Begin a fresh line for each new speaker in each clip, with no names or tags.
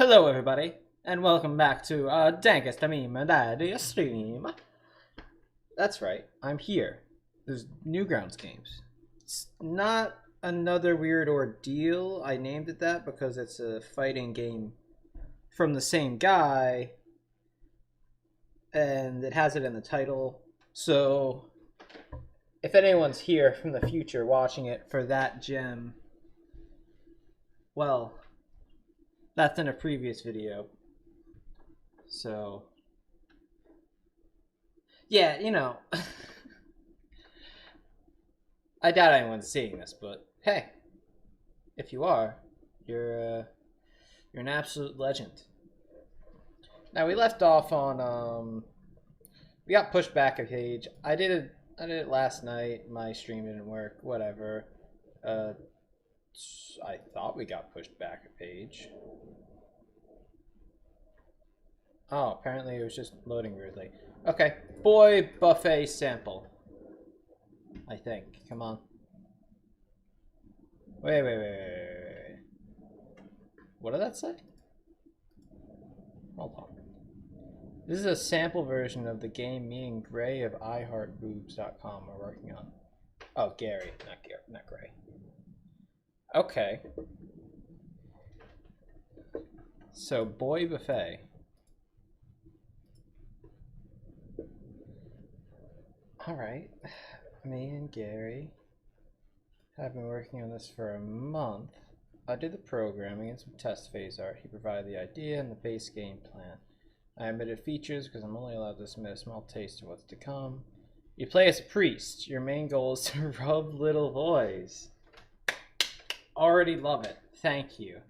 Hello, everybody, and welcome back to Dankest Meme Daddy Stream. That's right, I'm here. There's Newgrounds games. It's not another weird ordeal. I named it that because it's a fighting game from the same guy, and it has it in the title. So, if anyone's here from the future watching it for that gem, well, that's in a previous video. So, yeah, I doubt anyone's seeing this, but hey, if you are, you're an absolute legend. Now we left off on we got pushed back a page. I did it last night. My stream didn't work. Whatever. I thought we got pushed back a page. Oh, apparently it was just loading weirdly. Okay, boy buffet sample. I think. Come on. Wait. What did that say? Hold on. This is a sample version of the game me and Gray of iHeartBoobs.com are working on. Oh, Gary, not Gray. Okay. So, boy buffet. Alright, me and Gary have been working on this for a month. I did the programming and some test phase art. He provided the idea and the base game plan. I omitted features because I'm only allowed to submit a small taste of what's to come. You play as a priest. Your main goal is to rub little boys. Already love it. Thank you.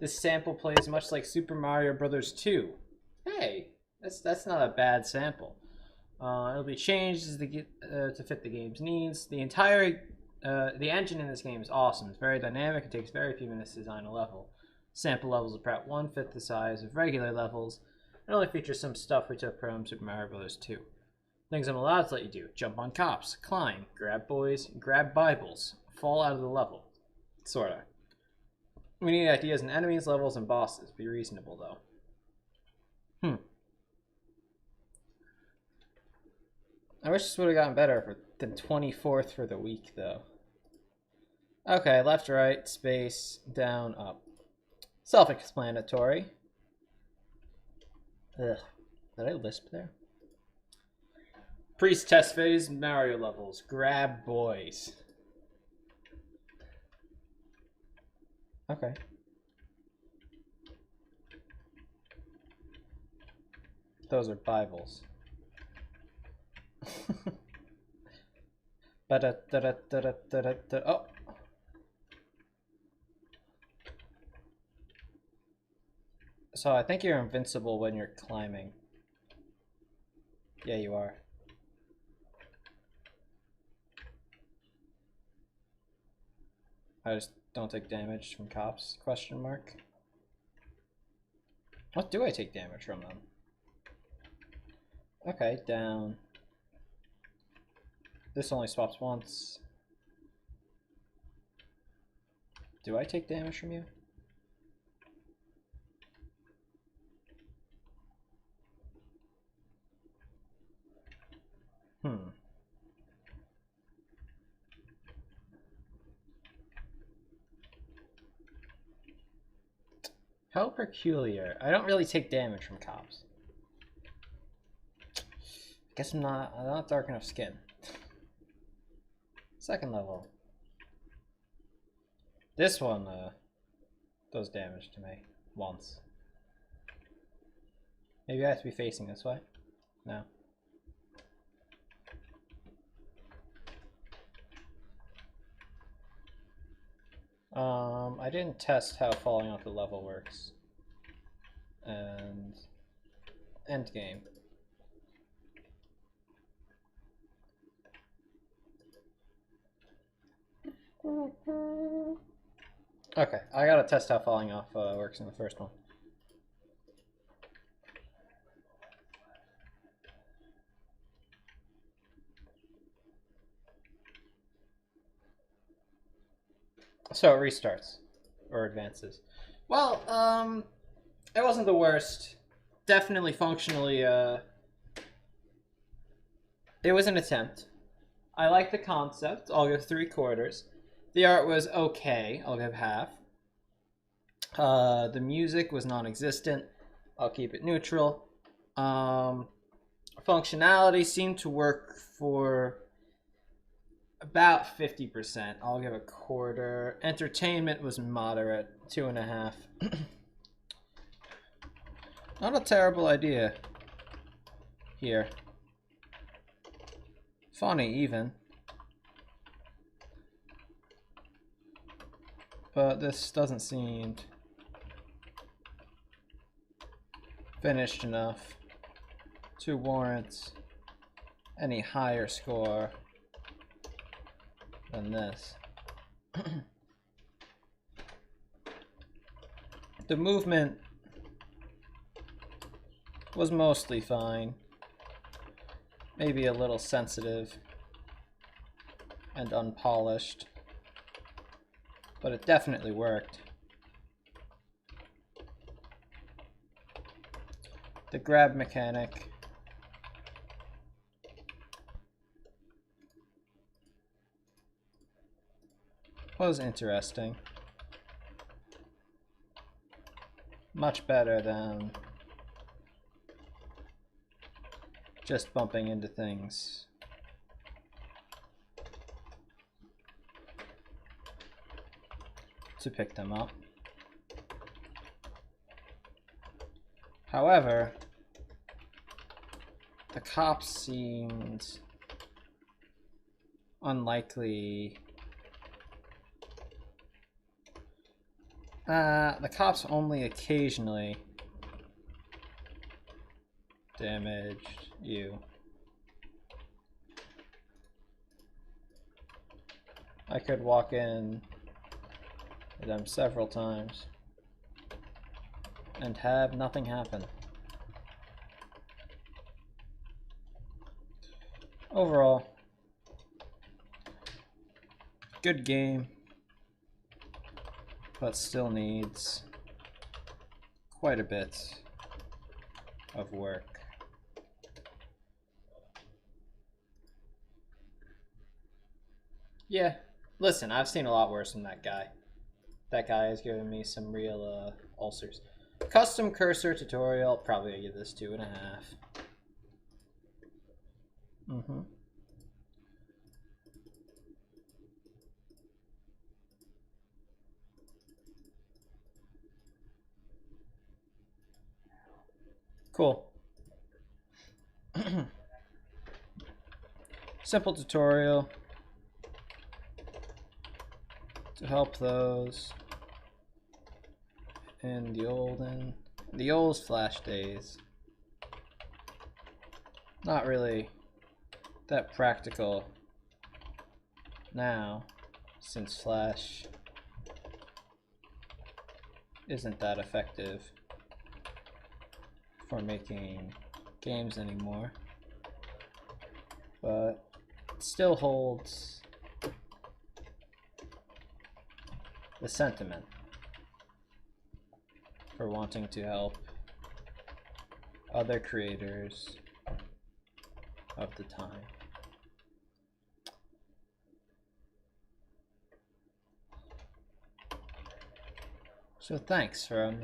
This sample plays much like Super Mario Bros. 2. Hey, that's not a bad sample. It'll be changed to fit the game's needs. The engine in this game is awesome. It's very dynamic. It takes very few minutes to design a level. Sample levels are about 1/5 the size of regular levels. It only features some stuff we took from Super Mario Bros. 2. Things I'm allowed to let you do: jump on cops, climb, grab boys, grab Bibles, fall out of the level. Sorta. We need ideas in enemies, levels, and bosses. Be reasonable, though. I wish this would have gotten better for the 24th for the week, though. Okay, left, right, space, down, up. Self-explanatory. Ugh. Did I lisp there? Priest test phase, Mario levels. Grab boys. Okay. Those are Bibles. Oh. So I think you're invincible when you're climbing. Yeah, you are. I just don't take damage from cops? Question mark. What do I take damage from them? Okay, down. This only swaps once. Do I take damage from you? How peculiar. I don't really take damage from cops. Guess I'm not dark enough skin. Second level. This one does damage to me once. Maybe I have to be facing this way? No. I didn't test how falling off the level works. And end game. Okay, I gotta test how falling off works in the first one. So it restarts or advances. Well, It wasn't the worst. Definitely functionally, it was an attempt. I like the concept. I'll give 3/4. The art was okay. I'll give half. The music was non-existent. I'll keep it neutral. Functionality seemed to work for about 50%. I'll give a quarter. Entertainment was moderate, 2.5. Not a terrible idea here. Funny, even. But this doesn't seem finished enough to warrant any higher score than this. The movement was mostly fine. Maybe a little sensitive and unpolished, but it definitely worked. The grab mechanic was interesting. Much better than just bumping into things. To pick them up. However, the cops seemed unlikely. The cops only occasionally damaged you. I could walk in with them several times and have nothing happen. Overall, good game, but still needs quite a bit of work. Yeah, listen, I've seen a lot worse than that guy. That guy has given me some real ulcers. Custom cursor tutorial, probably gonna give this 2.5. Cool. Simple tutorial to help those in the old Flash days. Not really that practical now, since Flash isn't that effective for making games anymore, but it still holds the sentiment for wanting to help other creators of the time. So thanks for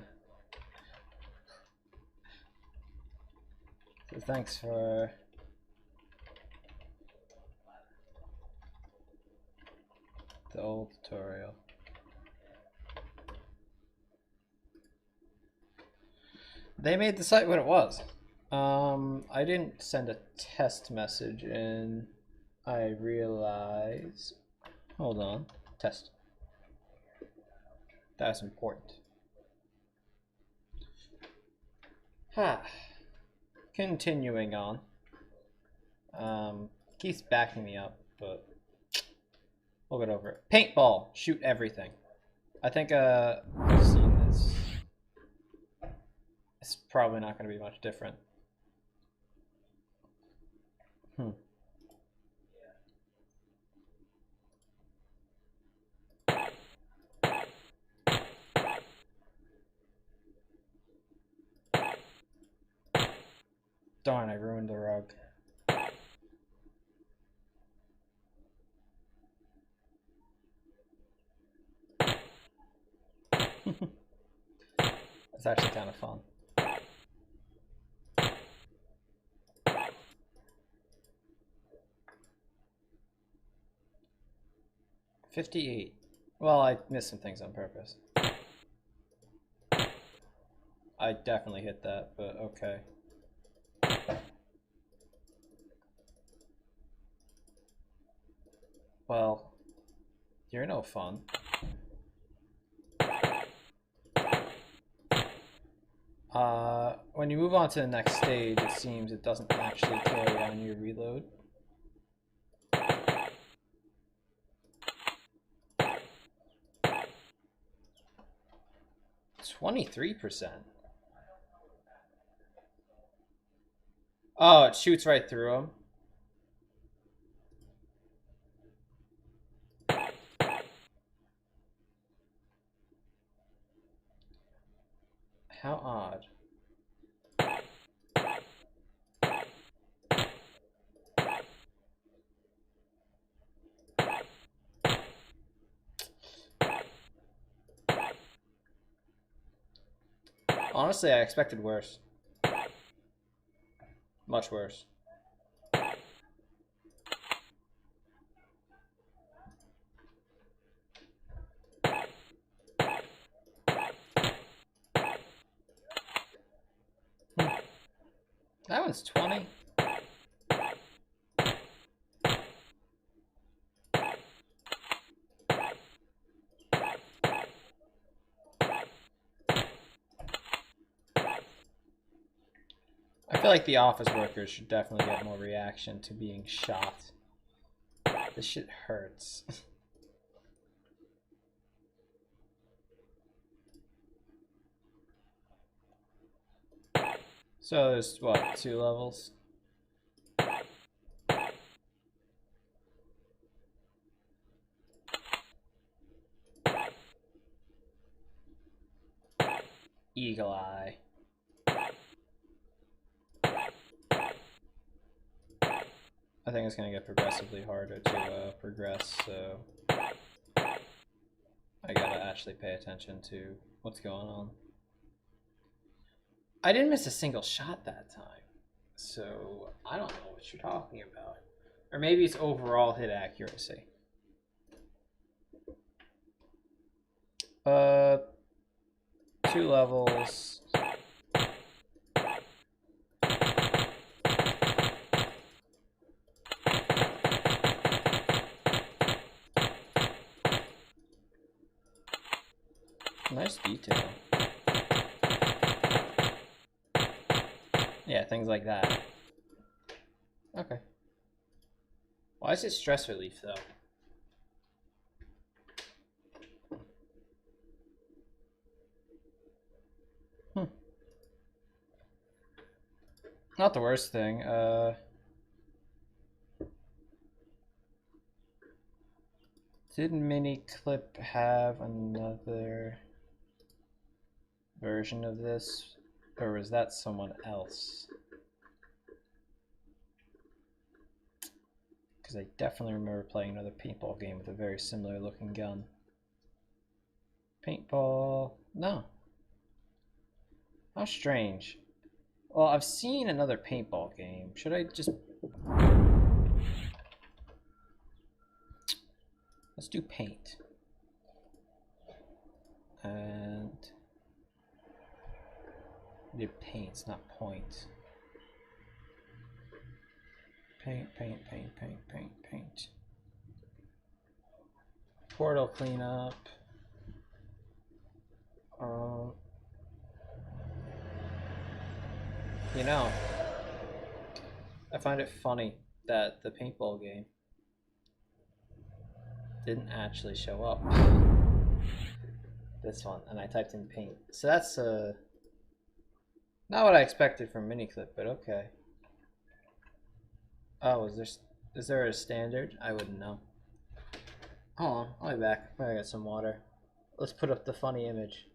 the old tutorial. They made the site what it was. I didn't send a test message in. I realize. Hold on. Test. That's important. Continuing on. Keith's backing me up, but we'll get over it. Paintball. Shoot everything. I think I've seen this. It's probably not going to be much different. Darn, I ruined the rug. That's actually kind of fun. $58. Well, I missed some things on purpose. I definitely hit that, but okay. Well, you're no fun. When you move on to the next stage, it seems it doesn't actually carry on your reload. 23%. Oh, it shoots right through him. How odd. Honestly, I expected worse. Much worse. That one's 20. I feel like the office workers should definitely get more reaction to being shot. This shit hurts. So there's, what, 2 levels? Eagle Eye. I think it's going to get progressively harder to progress, so I gotta actually pay attention to what's going on. I didn't miss a single shot that time, so I don't know what you're talking about. Or maybe it's overall hit accuracy. 2 levels. Nice detail. Yeah, things like that. Okay. Why is it stress relief, though? Not the worst thing. Did Miniclip have another version of this? Or was that someone else? Because I definitely remember playing another paintball game with a very similar looking gun. Paintball... no. How strange. Well, I've seen another paintball game. Should I just... let's do paint. And... we did paints, not point. Paint, paint, paint, paint, paint, paint. Portal cleanup. You know, I find it funny that the paintball game didn't actually show up. This one, and I typed in paint. So that's not what I expected from Miniclip, but okay. Oh, is there a standard? I wouldn't know. Hold on, I'll be back. I got some water. Let's put up the funny image.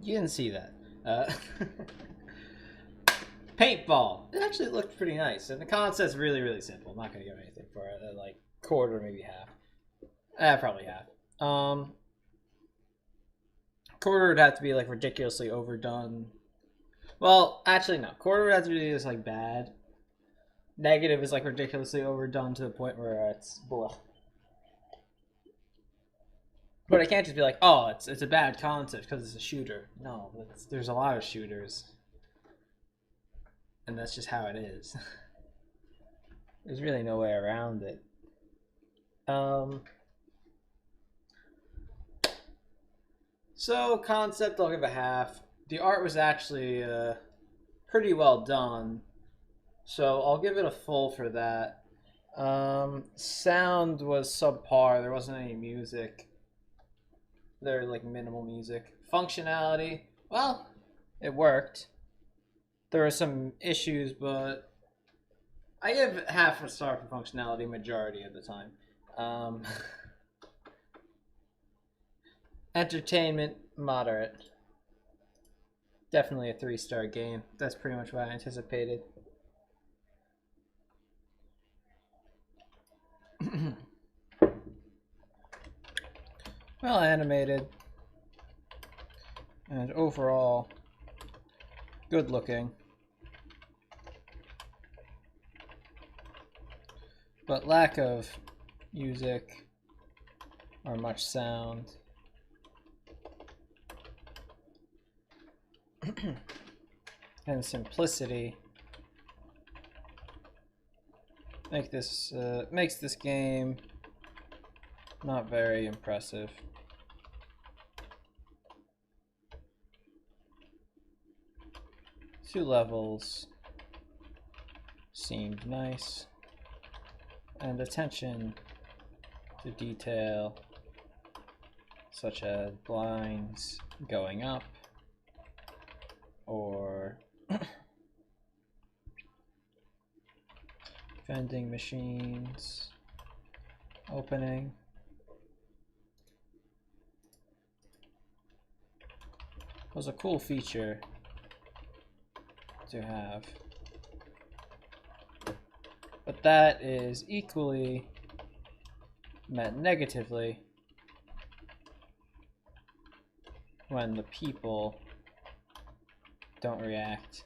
You didn't see that. Paintball. It actually looked pretty nice, and the concept's really, really simple. I'm not gonna give anything for it. Like quarter, maybe half. Probably half. Quarter would have to be like ridiculously overdone. Well, actually, no. Quarter would have to be just like bad. Negative is like ridiculously overdone to the point where it's blah. But I can't just be like, oh, it's a bad concept because it's a shooter. No, there's a lot of shooters, and that's just how it is. There's really no way around it. So concept, I'll give a half. The art was actually pretty well done, so I'll give it a full for that. Sound was subpar. There wasn't any music. There like minimal music. Functionality, well, it worked. There were some issues, but I give half a star for functionality majority of the time. Entertainment, moderate. Definitely a 3-star game. That's pretty much what I anticipated. Well animated. And overall, good looking. But lack of music or much sound. And simplicity makes this game not very impressive. Two levels seemed nice, and attention to detail, such as blinds going up or vending machines opening. Was a cool feature to have, but that is equally met negatively when the people don't react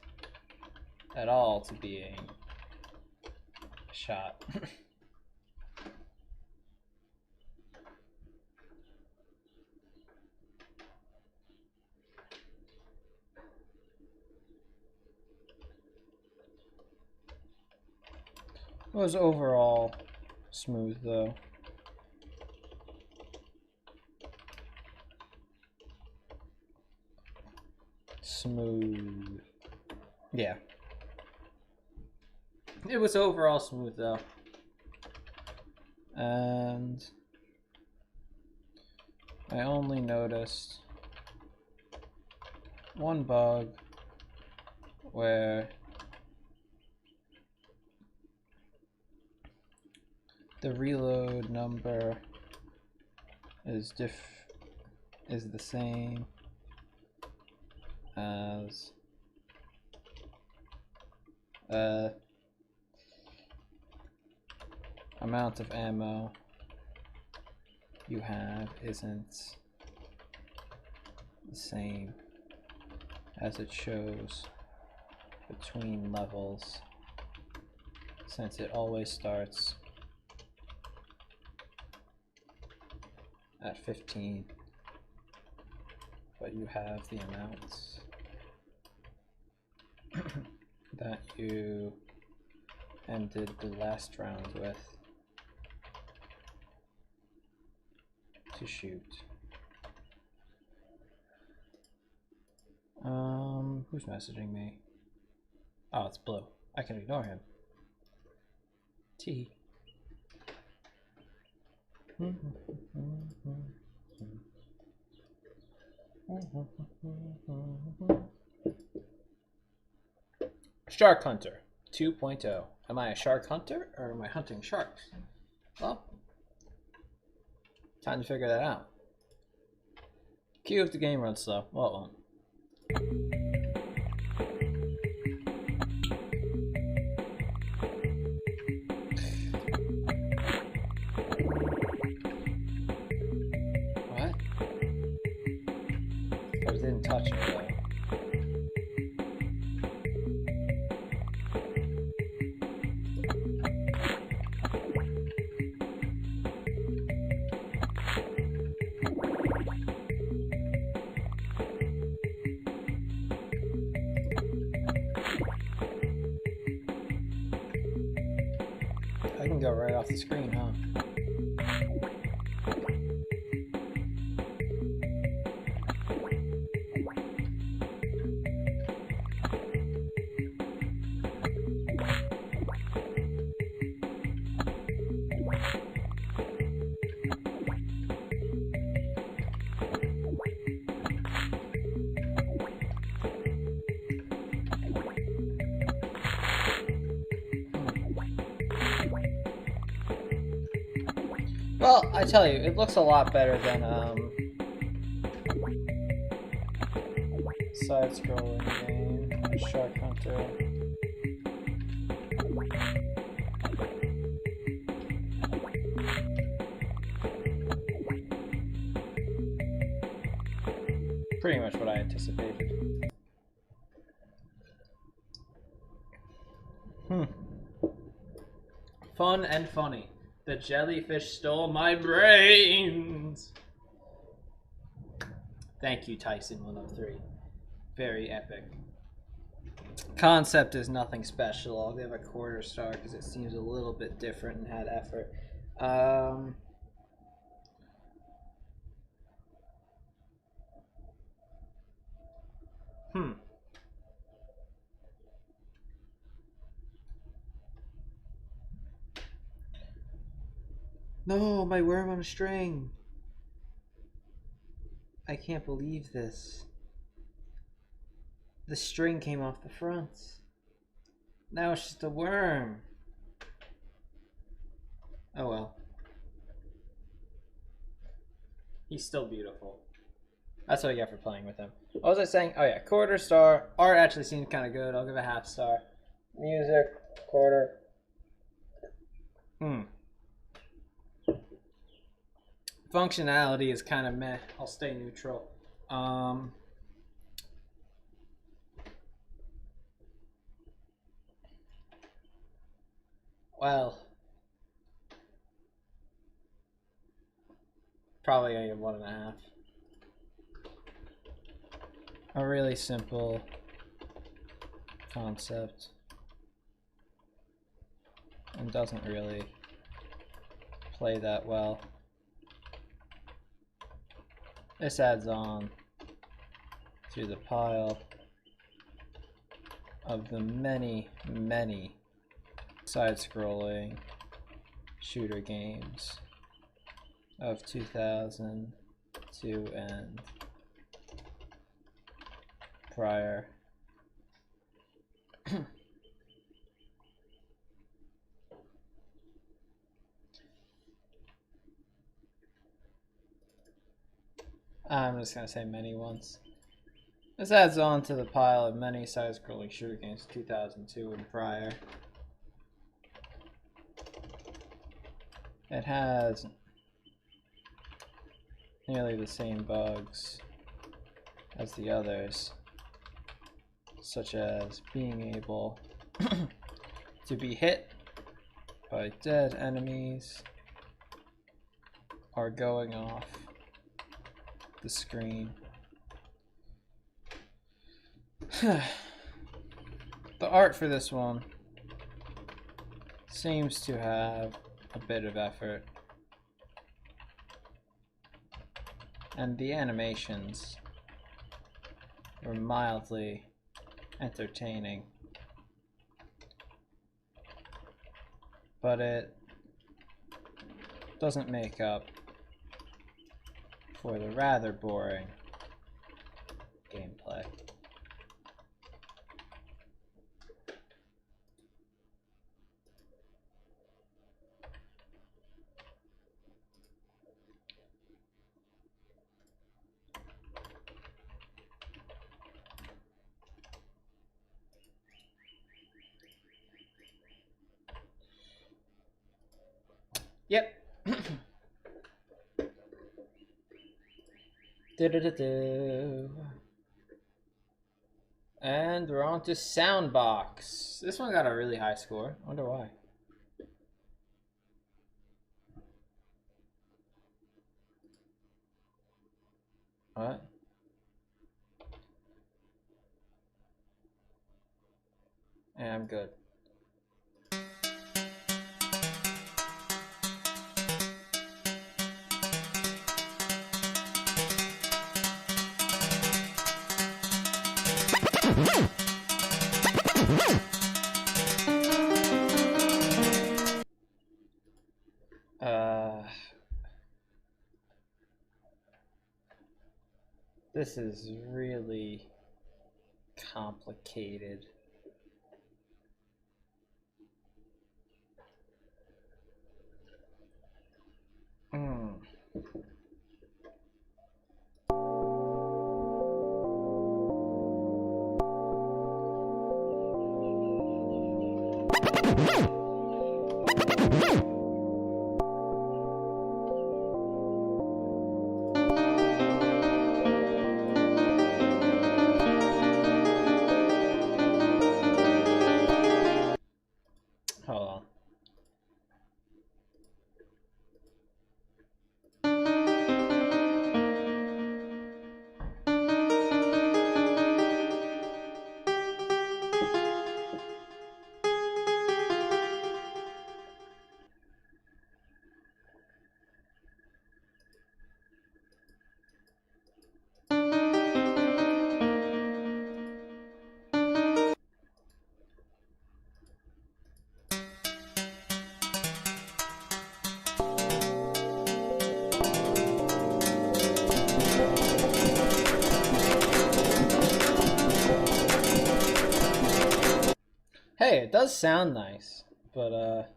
at all to being shot. It was overall smooth though. Smooth. Yeah. It was overall smooth though. And I only noticed one bug where the reload number is the same as amount of ammo you have isn't the same as it shows between levels, since it always starts at 15, but you have the amounts that you ended the last round with to shoot. Who's messaging me? Oh, it's Blue. I can ignore him. T. Shark Hunter 2.0. Am I a shark hunter or am I hunting sharks? Well, time to figure that out. Queue if the game runs slow. Well, it won't. What? But it didn't touch me though. I can go right off the screen, huh? Well, I tell you, it looks a lot better than side-scrolling game, Shark Hunter. Pretty much what I anticipated. Fun and funny. The jellyfish stole my brains. Thank you, Tyson103. Very epic. Concept is nothing special. I'll give a quarter star because it seems a little bit different and had effort. No, my worm on a string. I can't believe this. The string came off the front. Now it's just a worm. Oh well. He's still beautiful. That's what I get for playing with him. What was I saying? Oh yeah, quarter star. Art actually seems kind of good. I'll give a half star. Music, quarter. Functionality is kind of meh. I'll stay neutral. Well, probably gonna give 1.5. A really simple concept and doesn't really play that well. This adds on to the pile of the many, many side-scrolling shooter games of 2002 and prior. I'm just gonna say many ones. This adds on to the pile of many side-scrolling shooter games 2002 and prior. It has nearly the same bugs as the others, such as being able to be hit by dead enemies or going off the screen. The art for this one seems to have a bit of effort, and the animations were mildly entertaining, but it doesn't make up for the rather boring gameplay. Yep. Do-do-do-do. And we're on to Soundbox. This one got a really high score. I wonder why. What? Yeah, I'm good. This is really complicated. Hold on. Hey, it does sound nice, but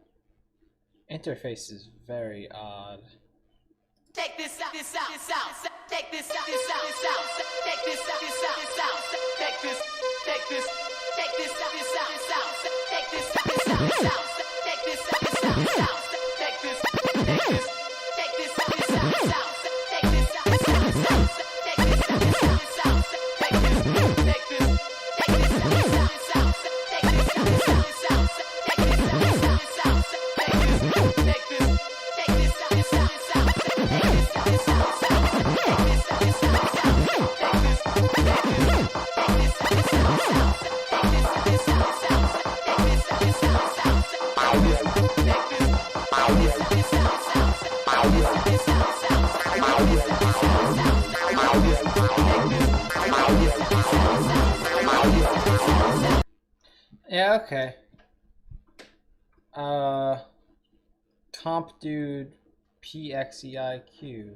interface is very odd.
Take this out, this out, this out. Take this out, this out, this out. Take this out, this out, this out. Take this, take this, take this out, this out, this out. Take this out, this out, this out. Take this out, this out, this out. Take this, take this, take this out, this out, this out. Take this out, this out, this out. Take this out, this out, this out. Take this, take this, take this out, this out, this out. Take this out, this out, this out. Take this out, this out, this out. Take this, take this, take this out, this out, this out.
Yeah, okay. Comp dude PXEIQ.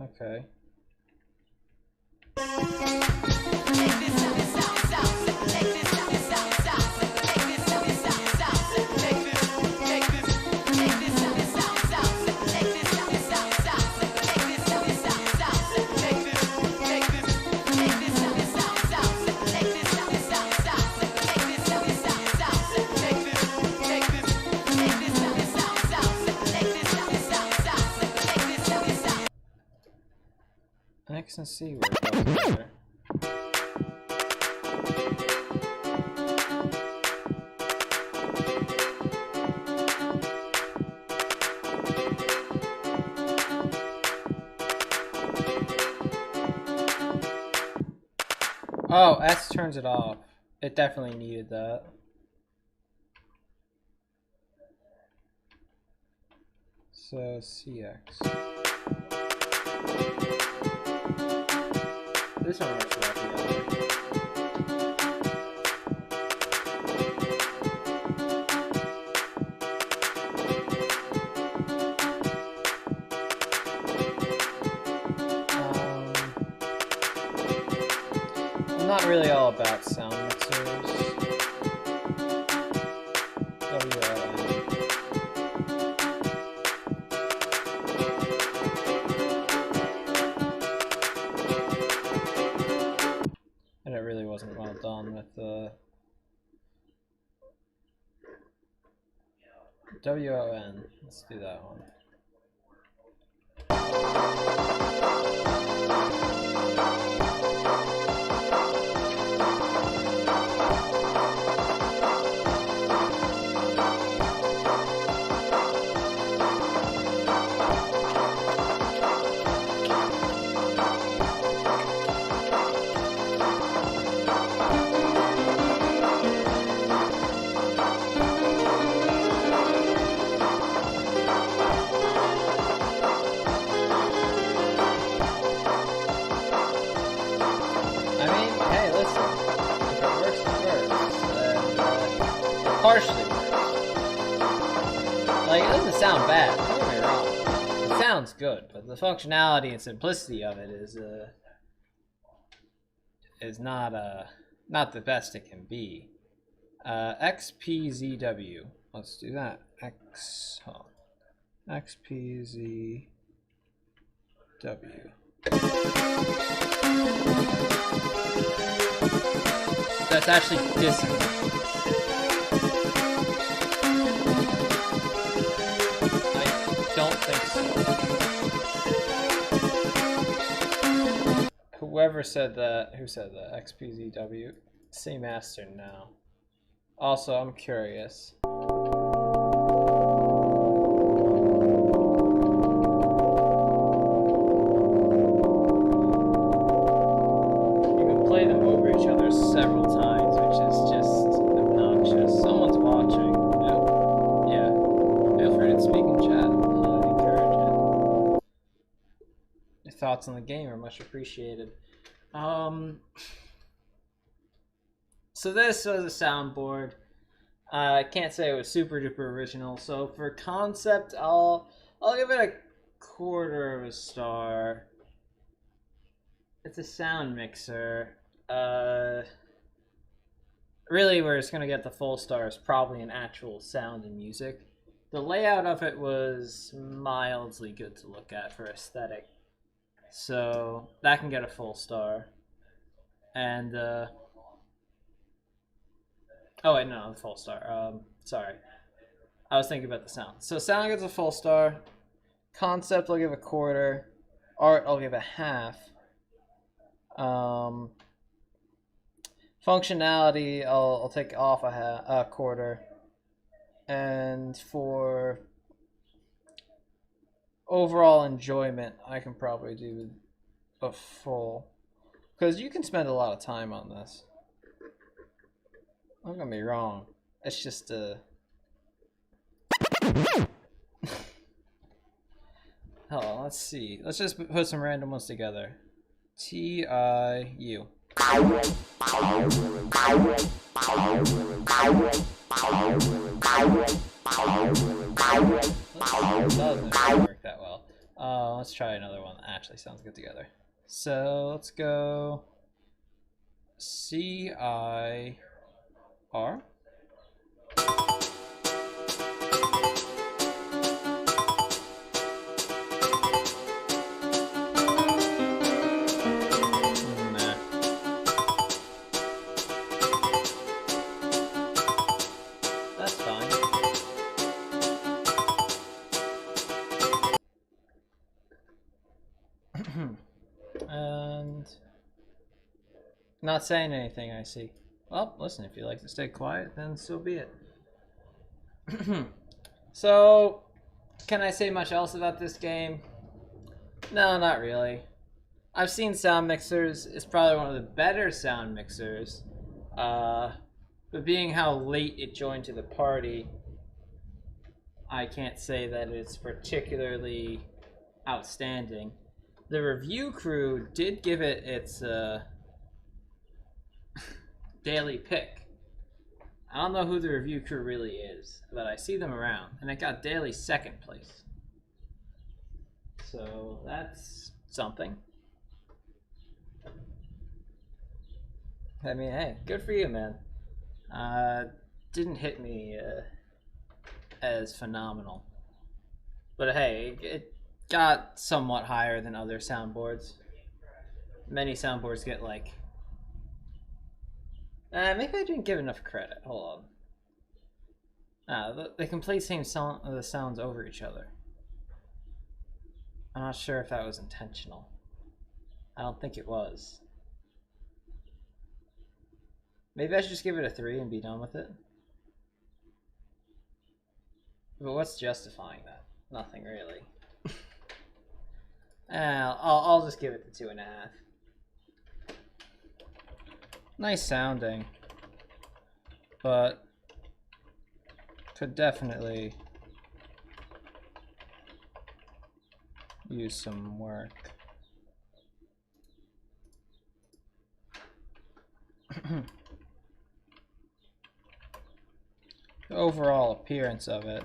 Okay. X and C work well together. Oh, S turns it off. It definitely needed that. So CX. This one works well together. I'm not really all about sound mixers. And it really wasn't well done WON. Let's do that one. Partially works. Like, it doesn't sound bad, don't get me wrong. It sounds good, but the functionality and simplicity of it is not the best it can be. XPZW. Let's do that. XPZW. That's actually dissonant. Don't think so. Whoever said that, who said that? XPZW. Say master now. Also, I'm curious. You can play them over each other several times, which is just obnoxious. Someone's watching. Yeah. Feel free to speak in chat. Your thoughts on the game are much appreciated. So this was a soundboard. I can't say it was super duper original. So for concept, I'll give it a 1/4 of a star. It's a sound mixer. Really, where it's gonna get the full star is probably an actual sound and music. The layout of it was mildly good to look at for aesthetic. So that can get a full star. And oh wait, no, the full star. Sorry, I was thinking about the sound. So sound gets a full star. Concept, I'll give a 1/4. Art, I'll give a 1/2. Functionality, I'll take off a 1/4. And for overall enjoyment, I can probably do a full, because you can spend a lot of time on this. Don't get me wrong. It's just Hold on, let's see. Let's just put some random ones together. TIU. That doesn't really work that well. Let's try another one that actually sounds good together. So let's go CIR. And not saying anything, I see. Well, listen, if you like to stay quiet, then so be it. So, can I say much else about this game? No, not really. I've seen sound mixers. It's probably one of the better sound mixers. But being how late it joined to the party, I can't say that it's particularly outstanding. The review crew did give it its daily pick. I don't know who the review crew really is, but I see them around, and it got daily 2nd place. So that's something. I mean, hey, good for you, man. Didn't hit me as phenomenal, but hey, it got somewhat higher than other soundboards. Many soundboards get like... maybe I didn't give enough credit. Hold on. They can play the sounds over each other. I'm not sure if that was intentional. I don't think it was. Maybe I should just give it a 3 and be done with it. But what's justifying that? Nothing really. I'll just give it the 2.5. Nice sounding, but could definitely use some work. The overall appearance of it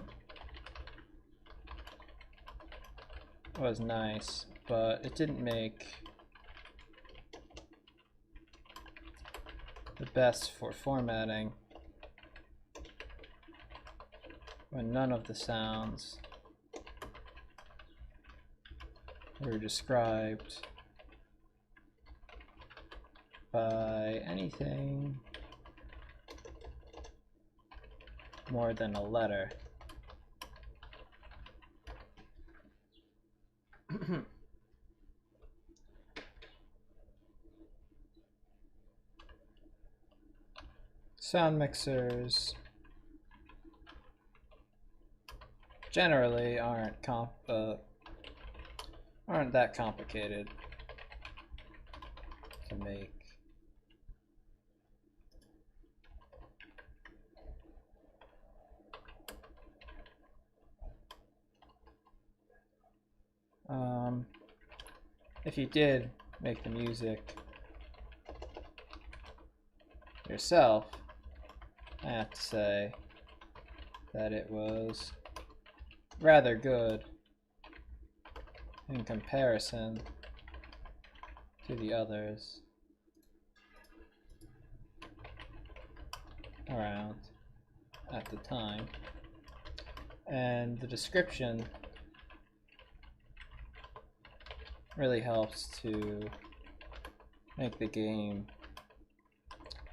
was nice, but it didn't make the best for formatting when none of the sounds were described by anything more than a letter. Sound mixers generally aren't that complicated to make. If you did make the music yourself, I have to say that it was rather good in comparison to the others around at the time. And the description really helps to make the game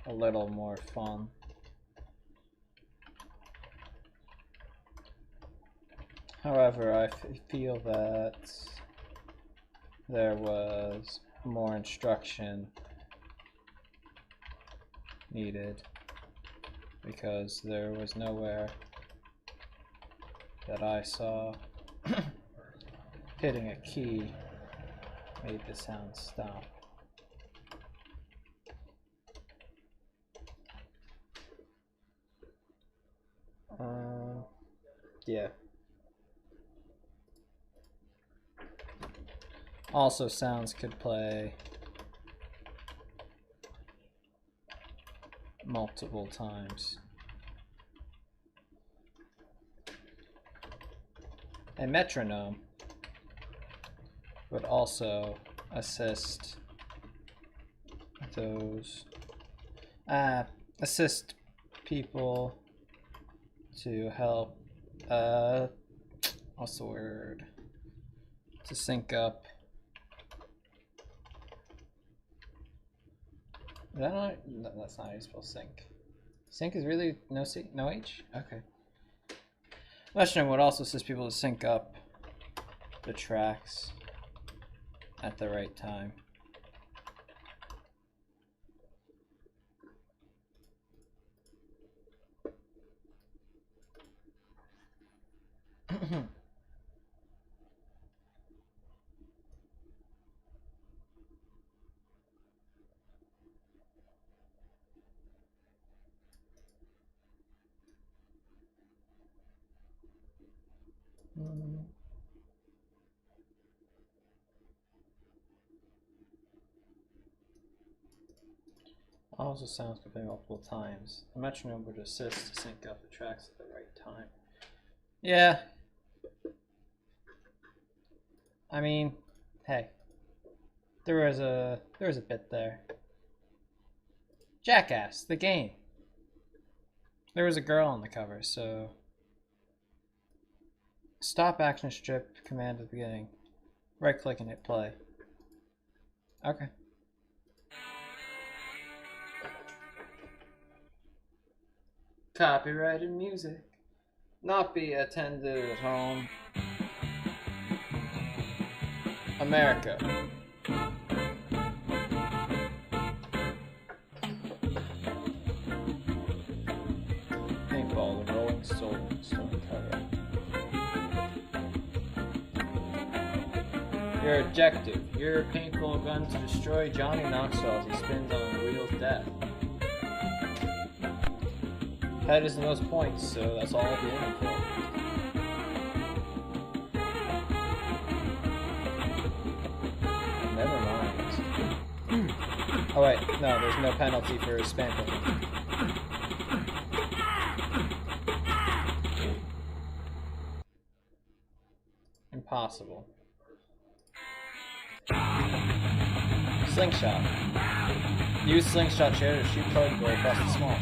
a little more fun. However, I feel that there was more instruction needed, because there was nowhere that I saw hitting a key made the sound stop. Yeah. Also, sounds could play multiple times. A metronome would also assist assist people to help what's the word, to sync up. Is that not, no, that's not how you spell sync. Sync is really no C, no H? Okay. Metronome would also assist people to sync up the tracks at the right time. Also, sounds could play multiple times. The metronome would assist to sync up the tracks at the right time. Yeah. I mean, hey, there was a bit there. Jackass, the game. There was a girl on the cover, so stop action strip command at the beginning. Right click and hit play. Okay. Copyrighted music. not be attended at home. America. Paintball, the rolling stone cutter. Your objective. Your paintball gun to destroy Johnny Knoxville as he spins on the wheel's death. Head is the most points, so that's all I'll be aiming for. Never mind. Oh wait, no, there's no penalty for spam clicking. Impossible. Slingshot. Use slingshot chair to shoot cardboard across the small.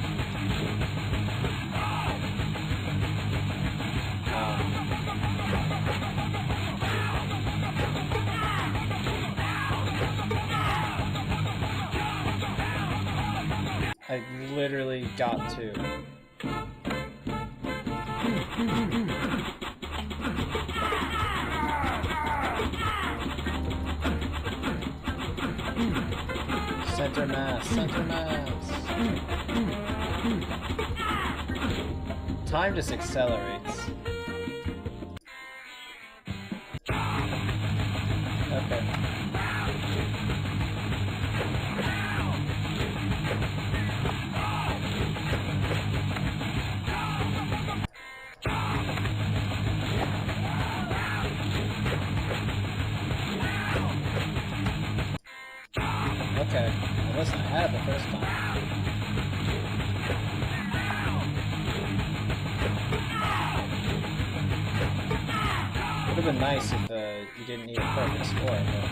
I literally got to. Center mass, center mass. Time just accelerates. Okay. Okay. Well, listen, I had it the first time. Would have been nice if you didn't need a perfect score, okay.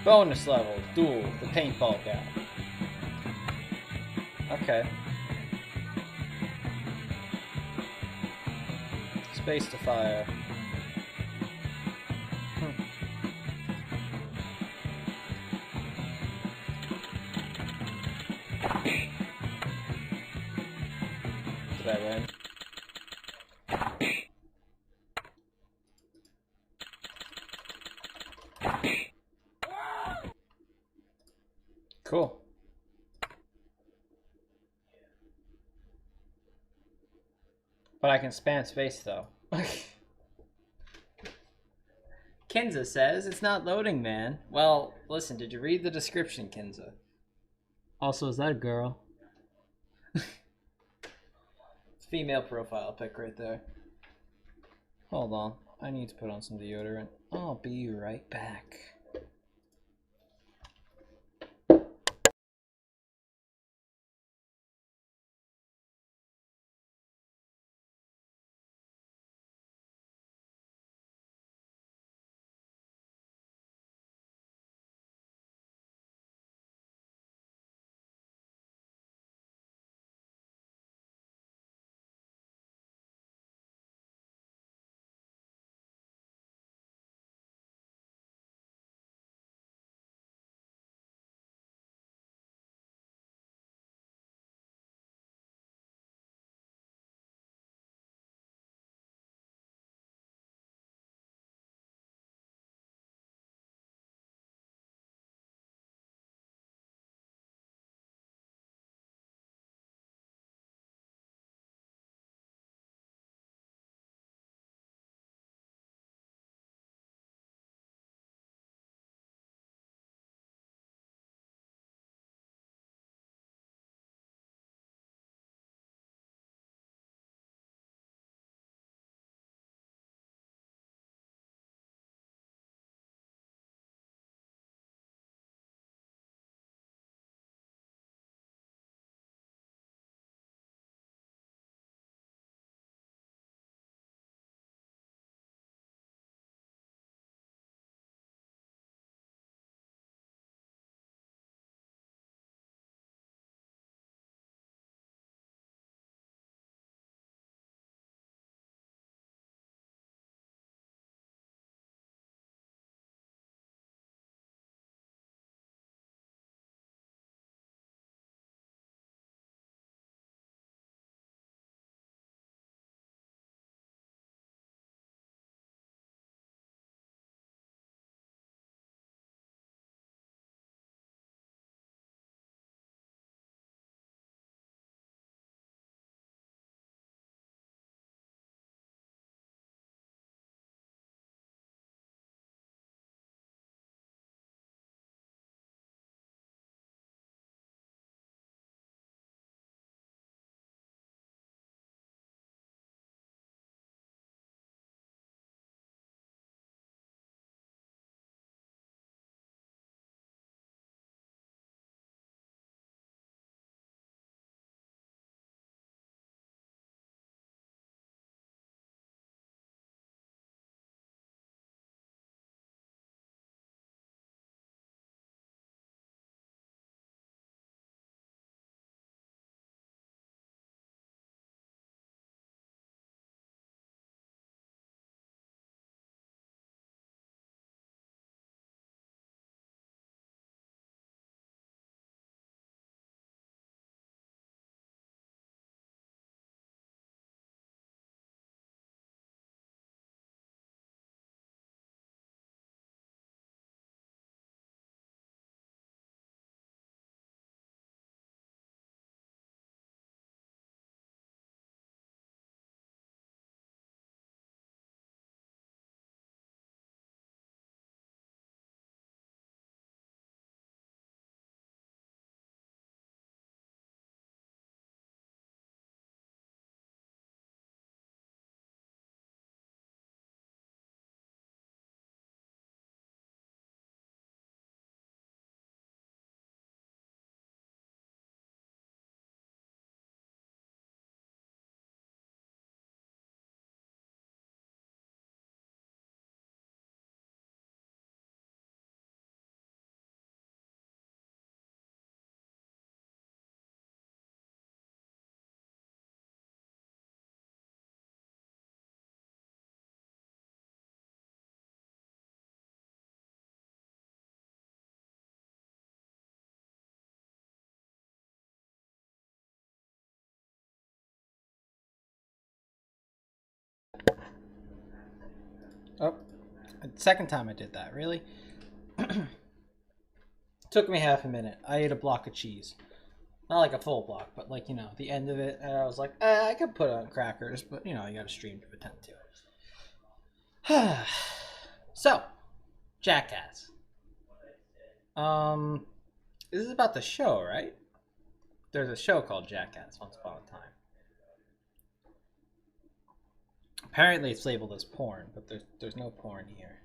Bonus level, duel, the paintball guy. Okay. Space to fire. Did I win? Cool. But I can spam space though. Kinza says it's not loading, man. Well, listen, did you read the description, Kinza? Also, is that a girl? Female profile pic right there. Hold on. I need to put on some deodorant. I'll be right back. Oh, second time I did that. Really? Took me half a minute. I ate a block of cheese. Not like a full block, but like, you know, the end of it. And I was like, I could put on crackers, but you know, you got to stream to attend to. So, Jackass. This is about the show, right? There's a show called Jackass once upon a time. Apparently it's labeled as porn, but there's no porn here.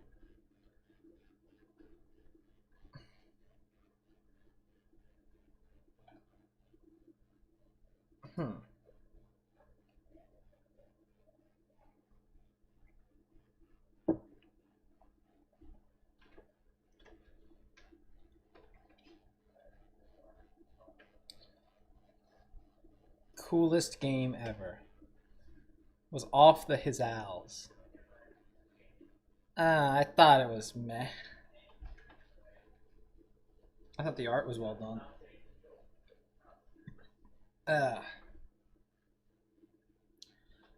Coolest game ever. Was off the Hizals. I thought it was meh. I thought the art was well done.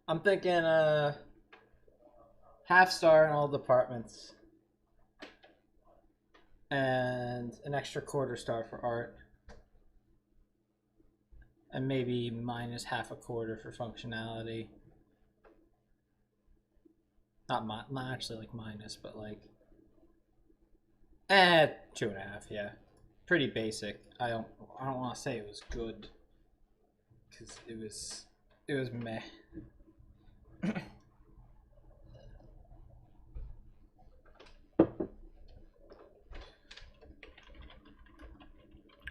I'm thinking half star in all departments and an extra quarter star for art and maybe minus half a quarter for functionality. Not actually like minus, but like 2.5, yeah. Pretty basic. I don't want to say it was good because it was meh.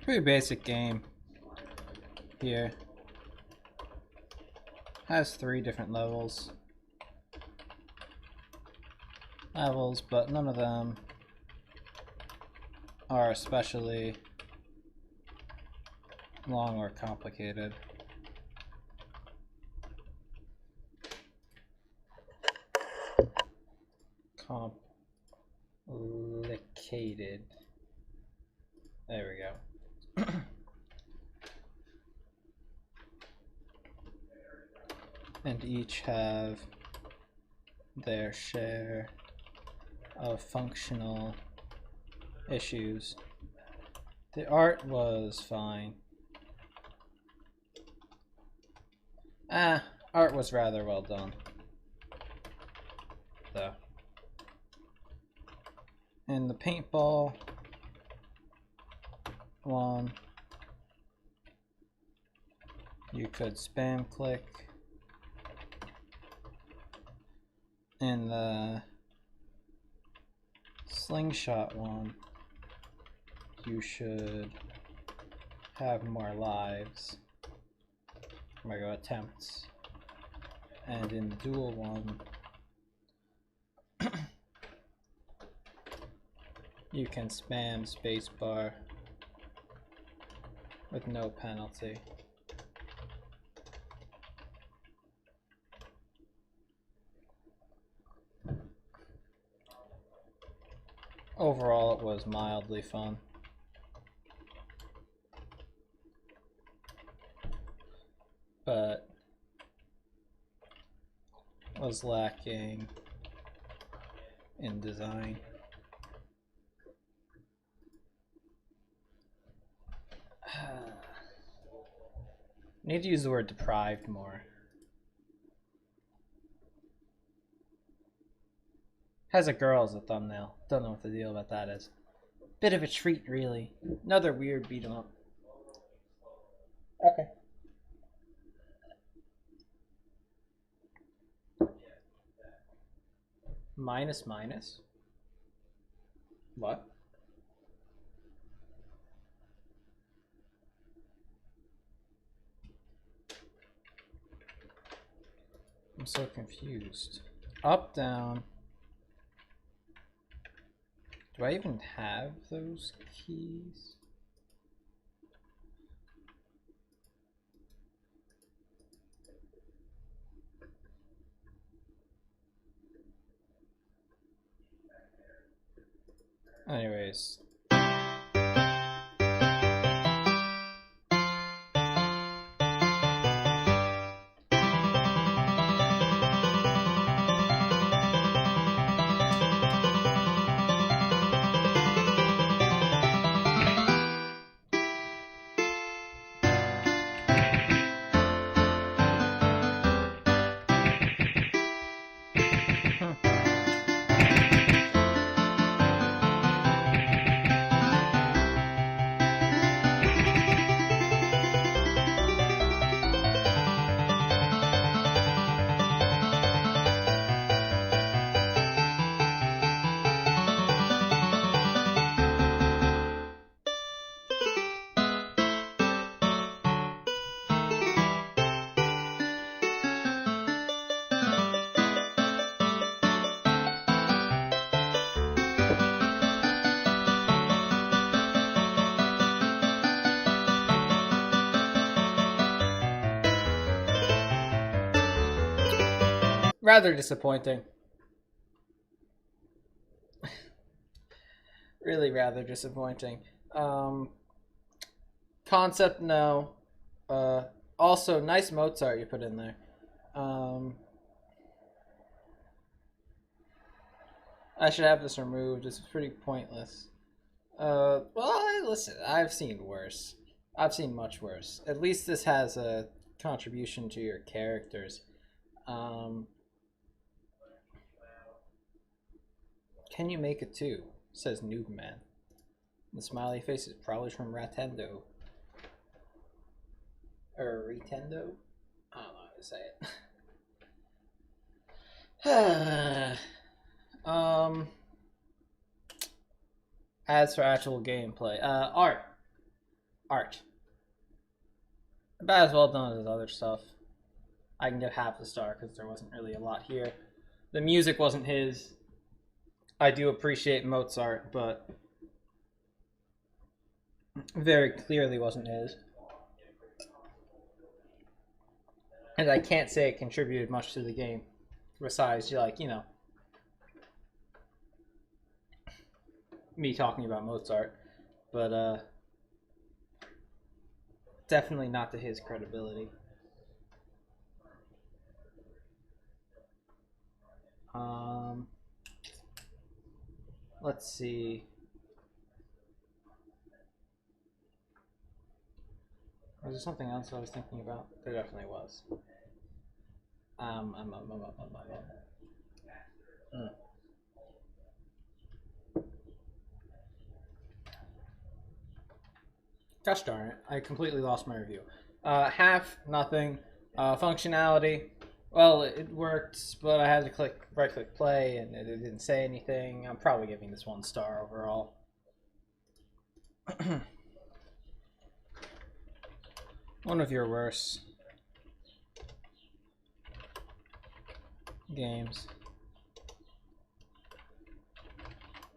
Pretty basic game here. Has 3 different levels, but none of them are especially long or complicated. Complicated. There we go. And each have their share of functional issues. The art was fine. Art was rather well done, though. In the paintball one, you could spam click. In the slingshot one, you should have more lives, or go attempts. And in the dual one, you can spam spacebar with no penalty. Overall, it was mildly fun. But was lacking in design. Need to use the word deprived more. Has a girl as a thumbnail. Don't know what the deal about that is. Bit of a treat, really. Another weird beat 'em up. Okay. Minus minus? What? I'm so confused. Up, down. Do I even have those keys? Anyways. Rather disappointing. Really rather disappointing. Concept, no. Also, nice Mozart you put in there. I should have this removed. It's pretty pointless. Well, listen, I've seen worse. I've seen much worse. At least this has a contribution to your characters. Can you make it too? Says Noob Man. The smiley face is probably from Ratendo. Or Retendo? I don't know how to say it. As for actual gameplay, art. About as well done as other stuff. I can give half the star because there wasn't really a lot here. The music wasn't his. I do appreciate Mozart, but very clearly wasn't his. And I can't say it contributed much to the game. Besides, me talking about Mozart. But, definitely not to his credibility. Let's see. Was there something else I was thinking about? There definitely was. Gosh darn it, I completely lost my review. Half, nothing. Functionality, well, it worked, but I had to right-click play, and it didn't say anything. I'm probably giving this 1 star overall. One of your worst games.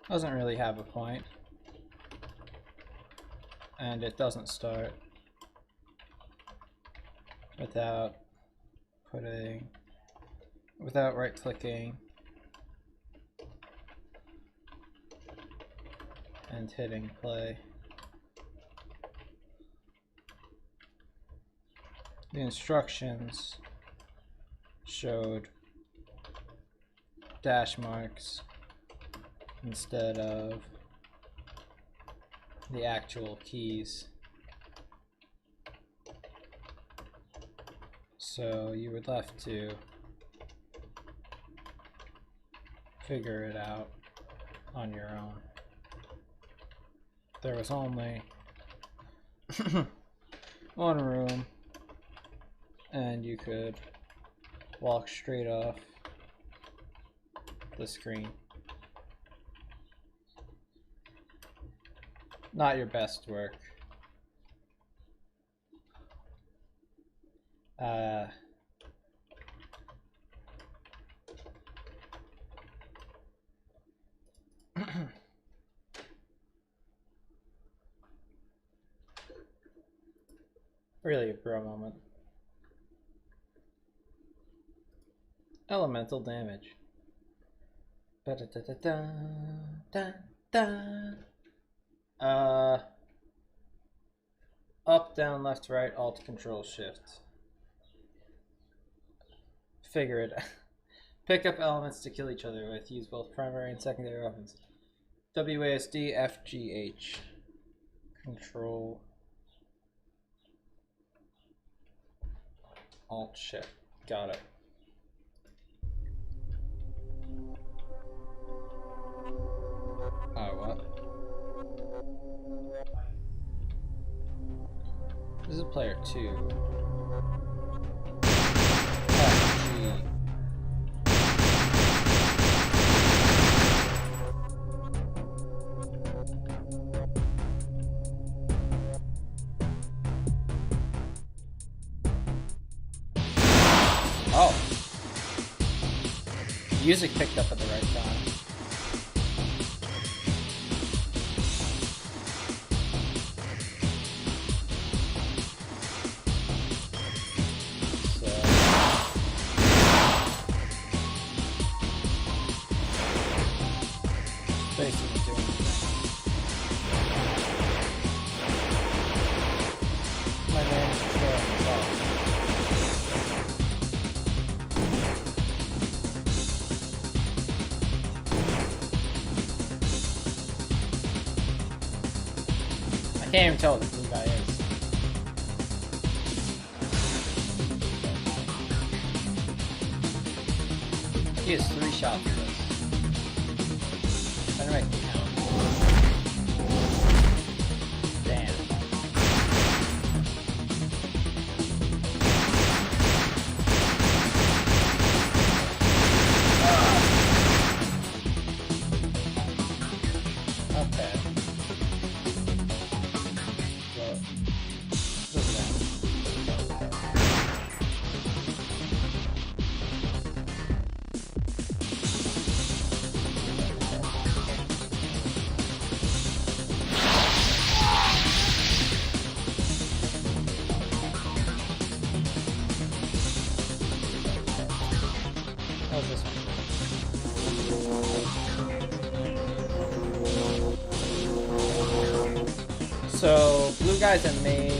Doesn't really have a point. And it doesn't start without right-clicking and hitting play. The instructions showed dash marks instead of the actual keys. So you would have to figure it out on your own. There was only one room, and you could walk straight off the screen. Not your best work. Really a bro moment. Elemental damage. Up, down, left, right, alt, control, shift. Figure it out. Pick up elements to kill each other with. Use both primary and secondary weapons. WASD, FGH. Control. Alt, shift. Got it. Oh, what? This is player 2. FG. Oh. Music picked up at the right time. Space isn't doing anything. My man is destroying himself. I can't even tell what the blue guy is. He has 3 shots for this. Trying to make it count. Damn. Okay. Well, look at that. How's this one? So, blue guy's a mage,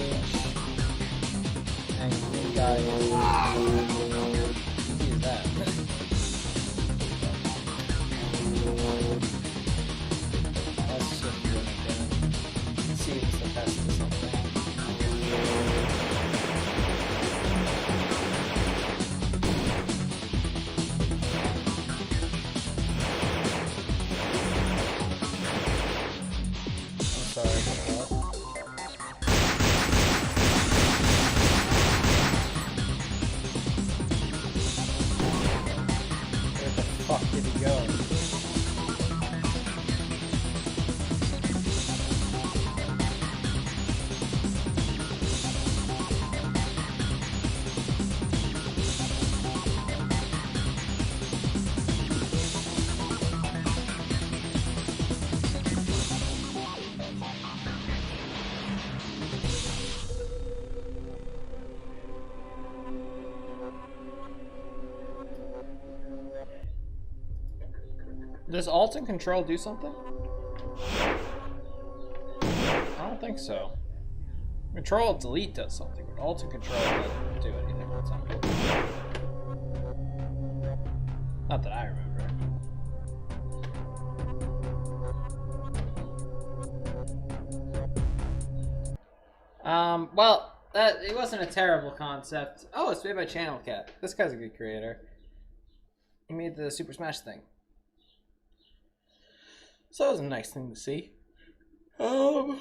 and green guy is... What is that? Let's just do it again. Let's see if it's the best of something. Sorry about that. Where the fuck did he go? Does Alt and Control do something? I don't think so. Control Delete does something, but Alt and Control doesn't do anything with something. Not that I remember. Well, it wasn't a terrible concept. Oh, it's made by Channel Cat. This guy's a good creator. He made the Super Smash thing. So that was a nice thing to see. I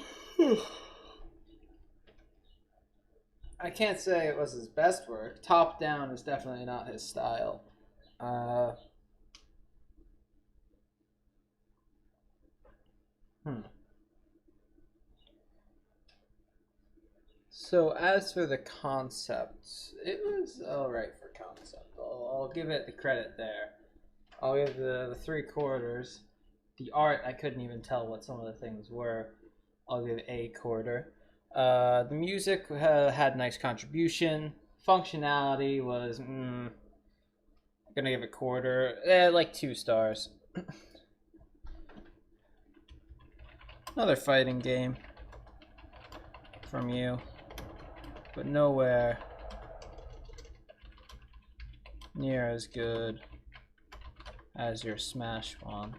can't say it was his best work. Top down is definitely not his style. So as for the concept, it was alright for concept. I'll give it the credit there. I'll give the 3/4. The art, I couldn't even tell what some of the things were. I'll give a quarter. The music had nice contribution. Functionality was, I'm gonna give it a quarter. Like 2 stars. Another fighting game from you, but nowhere near as good as your Smash one.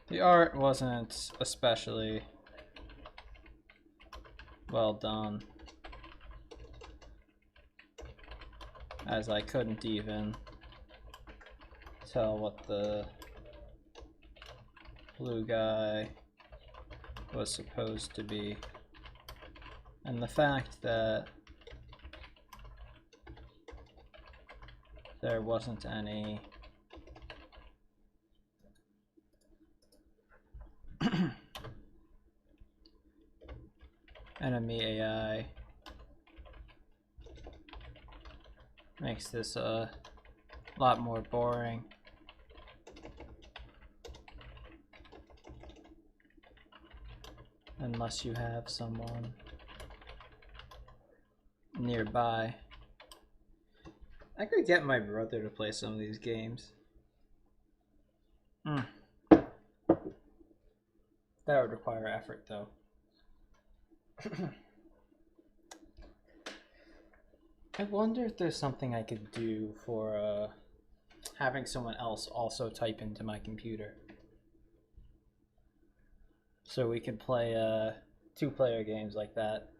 The art wasn't especially well done, as I couldn't even tell what the blue guy was supposed to be, and the fact that there wasn't any enemy AI makes this a lot more boring. Unless you have someone nearby I could get my brother to play some of these games. That would require effort, though. I wonder if there's something I could do for having someone else also type into my computer. So we can play 2-player games like that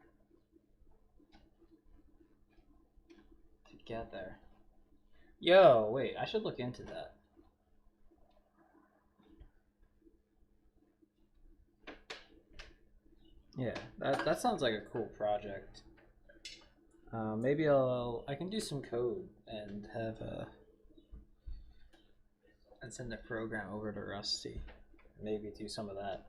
together. Yo, wait, I should look into that. Yeah, that sounds like a cool project. Maybe I can do some code and have and send the program over to Rusty. Maybe do some of that.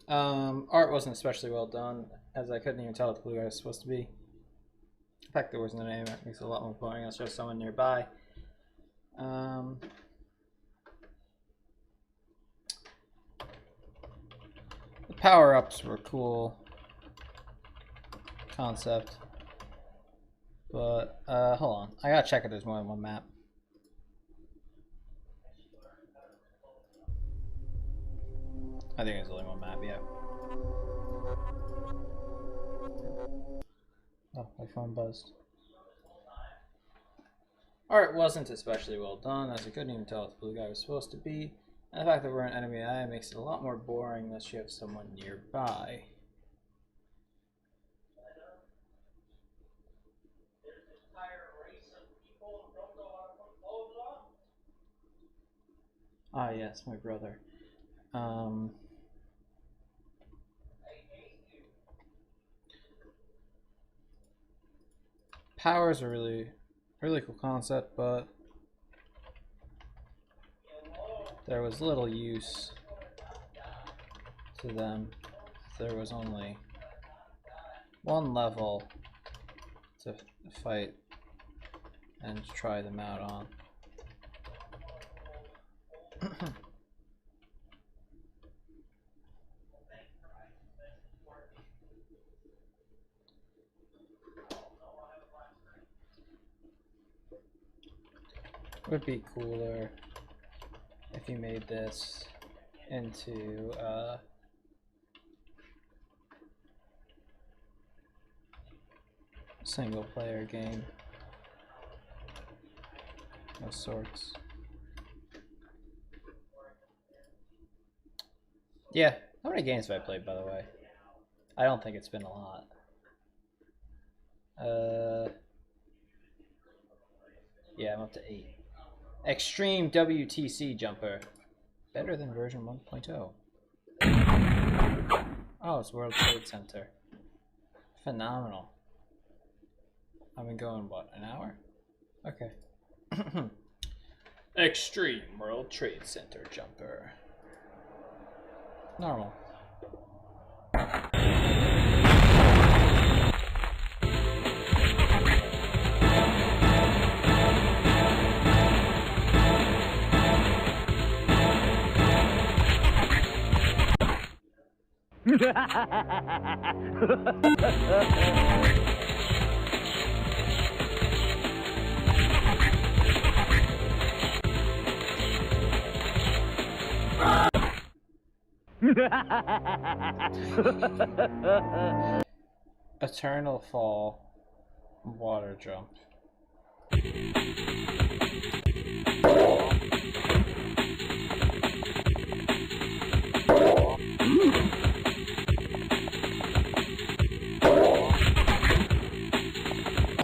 Art wasn't especially well done, as I couldn't even tell what the blue guy was supposed to be. In fact, there wasn't a name. That makes it a lot more boring. I'll show someone nearby. The power-ups were cool concept, but hold on. I gotta check if there's more than one map. I think there's only one map, yeah. Oh, my phone buzzed. Art wasn't especially well done, as I couldn't even tell what the blue guy was supposed to be. And the fact that we're an enemy eye makes it a lot more boring unless you have someone nearby. Ah, yes, my brother. Powers are really cool concept, but there was little use to them. There was only one level to fight and try them out on. It would be cooler if you made this into a single player game of sorts. Yeah, how many games have I played, by the way? I don't think it's been a lot. Yeah, I'm up to 8. Extreme WTC jumper. Better than version 1.0. Oh, it's World Trade Center. Phenomenal. I've been going, what, an hour? Okay. Extreme World Trade Center jumper. Normal. Eternal Fall water jump.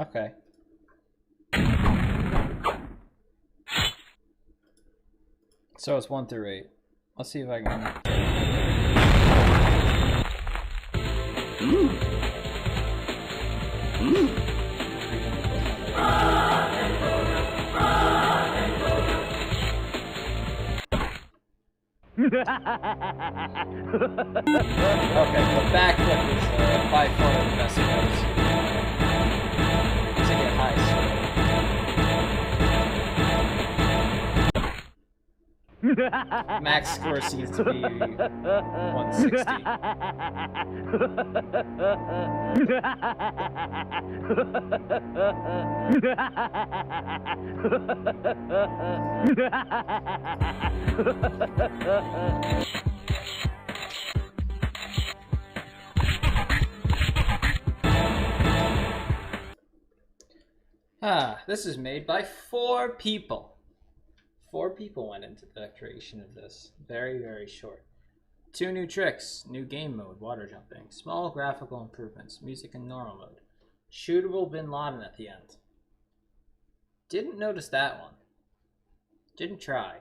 Okay. So it's 1 through 8. Let's see if I can. Okay, the backflip is by far the best ways to get high speed. Max score seems to be 160. This is made by 4 people. 4 people went into the creation of this. Very, very short. 2 new tricks, new game mode, water jumping, small graphical improvements, music in normal mode, shootable Bin Laden at the end. Didn't notice that one. Didn't try.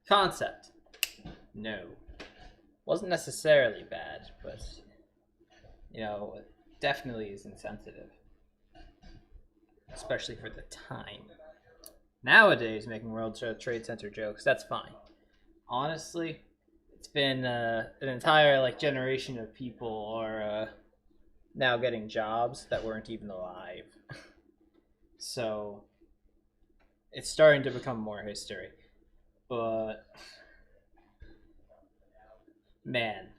Concept. No. Wasn't necessarily bad, but, you know, definitely is insensitive. Especially for the time. Nowadays, making World Trade Center jokes, that's fine. Honestly, it's been an entire like generation of people are now getting jobs that weren't even alive. So it's starting to become more history. But man,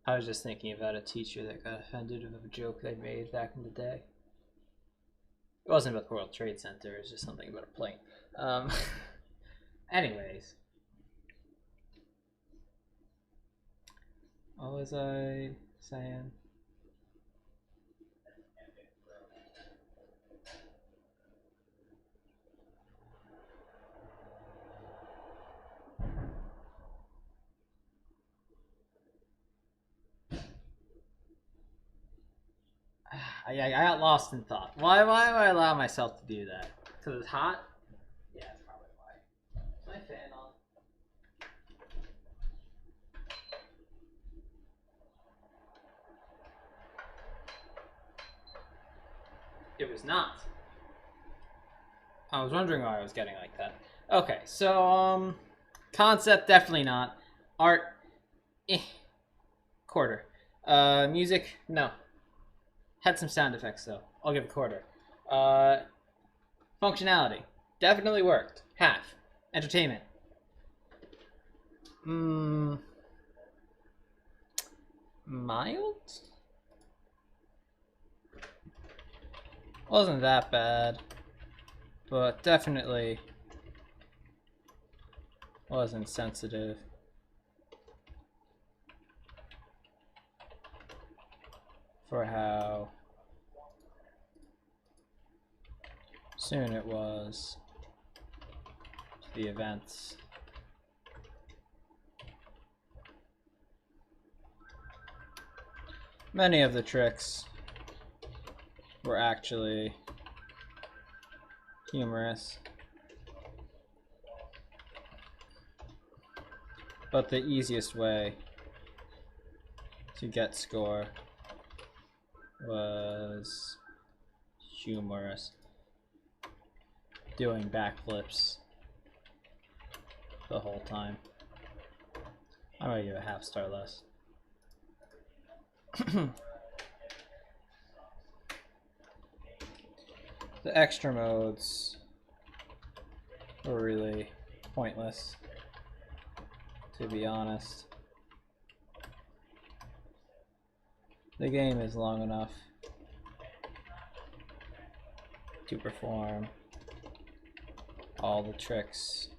I was just thinking about a teacher that got offended of a joke they made back in the day. It wasn't about the World Trade Center, it was just something about a plane. Anyways. What was I saying? I got lost in thought. Why do I allow myself to do that? Because it's hot? Yeah, that's probably why. Is my fan on? It was not. I was wondering why I was getting like that. Okay, so, concept, definitely not. Art, quarter. Music, no. Had some sound effects, though. I'll give a quarter. Functionality, definitely worked. Half. Entertainment. Mild? Wasn't that bad, but definitely wasn't sensitive. For how soon it was to the events. Many of the tricks were actually humorous, but the easiest way to get score was humorous. Doing backflips the whole time. I'm gonna give it a half star less. The extra modes were really pointless, to be honest. The game is long enough to perform all the tricks.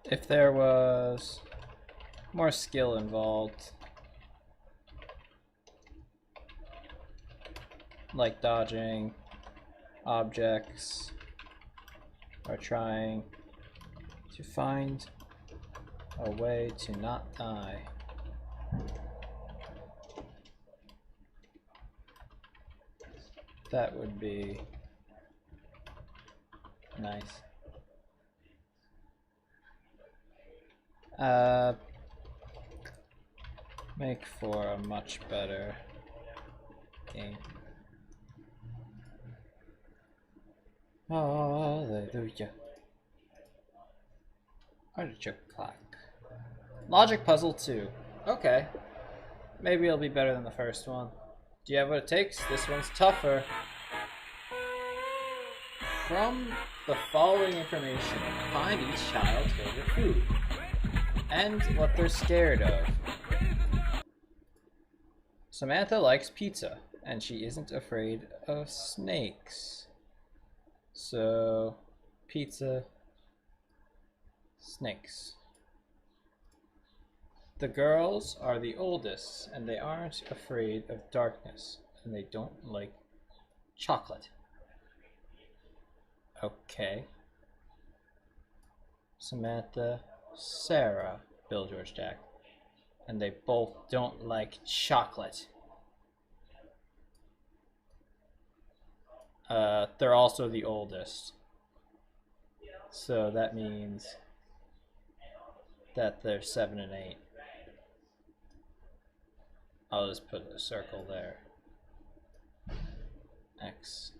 If there was more skill involved, like dodging objects or trying to find a way to not die, that would be nice. Uh, make for a much better game. Hallelujah. Artichoke clock. Logic puzzle 2. Okay. Maybe it'll be better than the first one. Do you have what it takes? This one's tougher. From the following information, find each child's favorite food and what they're scared of. Samantha likes pizza, and she isn't afraid of snakes. So, pizza, snakes. The girls are the oldest, and they aren't afraid of darkness, and they don't like chocolate. Okay. Samantha, Sarah, Bill, George, Jack. And they both don't like chocolate. They're also the oldest. So that means that they're 7 and 8. I'll just put a circle there. X.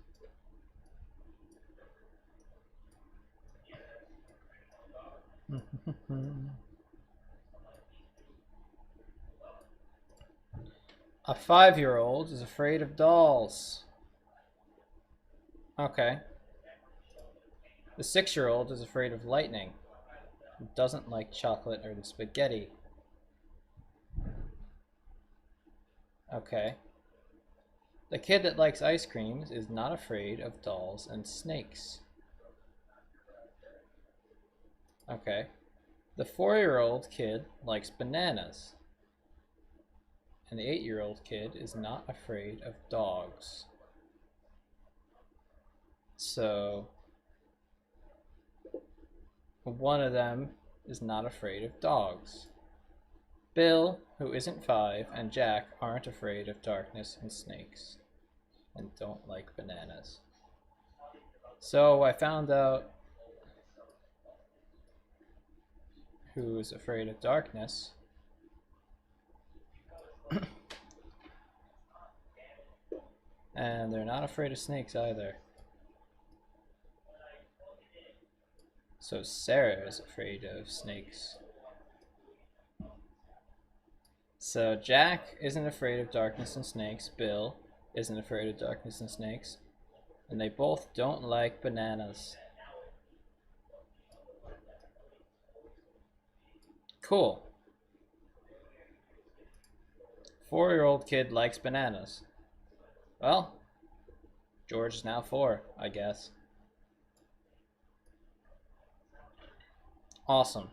A 5-year-old is afraid of dolls. Okay. The 6-year-old is afraid of lightning. Doesn't like chocolate or the spaghetti. Okay. The kid that likes ice creams is not afraid of dolls and snakes. Okay. The 4-year-old kid likes bananas. And the 8-year-old kid is not afraid of dogs. So, one of them is not afraid of dogs. Bill, who isn't 5, and Jack aren't afraid of darkness and snakes, and don't like bananas. So I found out who is afraid of darkness. And they're not afraid of snakes either. So Sarah is afraid of snakes. So Jack isn't afraid of darkness and snakes. Bill isn't afraid of darkness and snakes. And they both don't like bananas. Cool. 4-year-old kid likes bananas. Well, George is now 4, I guess. Awesome.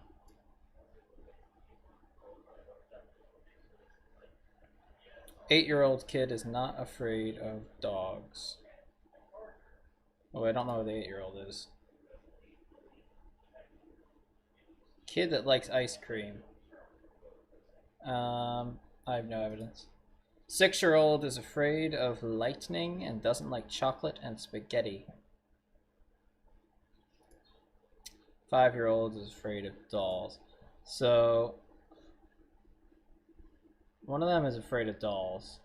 Eight-year-old kid is not afraid of dogs. Oh, I don't know who the 8-year-old is. Kid that likes ice cream. I have no evidence. 6-year-old is afraid of lightning and doesn't like chocolate and spaghetti. 5-year-old is afraid of dolls. So, one of them is afraid of dolls.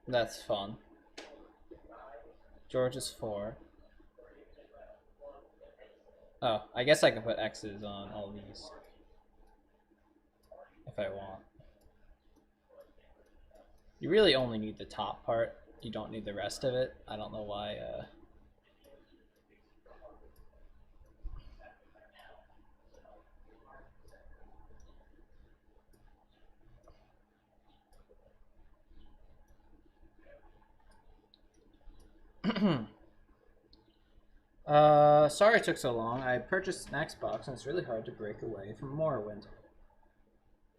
That's fun. George is 4. Oh, I guess I can put X's on all these. If I want. You really only need the top part. You don't need the rest of it. I don't know why. Sorry it took so long. I purchased an Xbox and it's really hard to break away from Morrowind.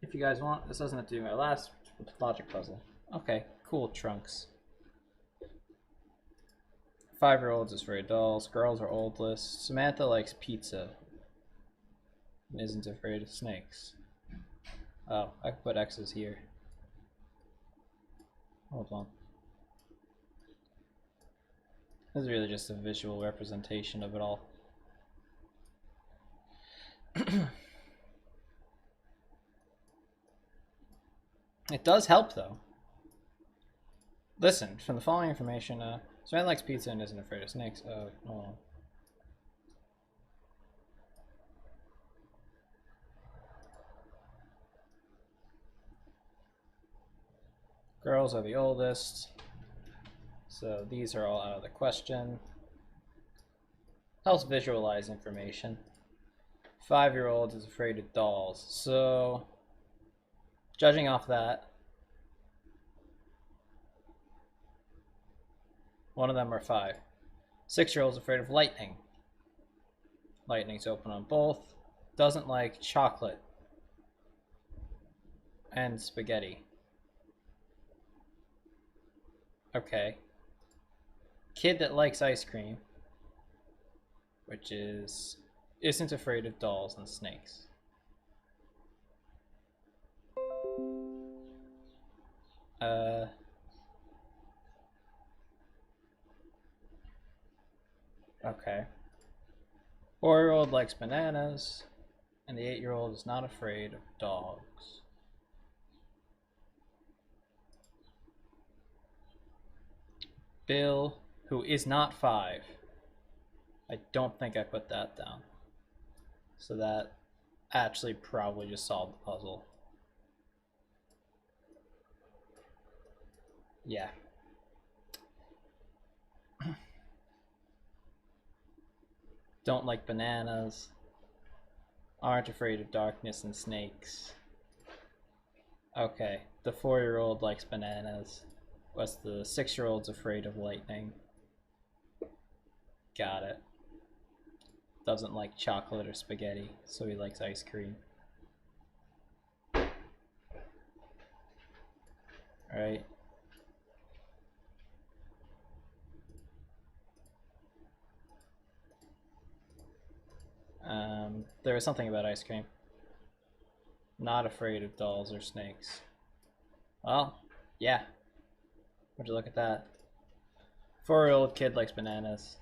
If you guys want, this doesn't have to be my last logic puzzle. Okay, cool, Trunks. 5-year-olds is afraid of dolls. Girls are oldless. Samantha likes pizza and isn't afraid of snakes. Oh, I can put X's here. Hold on. This is really just a visual representation of it all. It does help, though. Listen, from the following information, Sven likes pizza and isn't afraid of snakes. Oh. Girls are the oldest, so these are all out of the question. Helps visualize information. 5-year-old is afraid of dolls, so judging off that, one of them are 5. 6-year-old is afraid of lightning. Lightning's open on both. Doesn't like chocolate and spaghetti. Okay. Kid that likes ice cream, which isn't afraid of dolls and snakes. Okay. 4-year-old likes bananas, and the 8-year-old is not afraid of dogs. Bill, who is not 5. I don't think I put that down. So that actually probably just solved the puzzle. Yeah. Don't like bananas. Aren't afraid of darkness and snakes. Okay, the 4-year-old likes bananas. What's the 6-year-old's afraid of lightning? Got it. Doesn't like chocolate or spaghetti, so he likes ice cream. Alright. There was something about ice cream. Not afraid of dolls or snakes. Well, yeah. Would you look at that? 4-year-old kid likes bananas.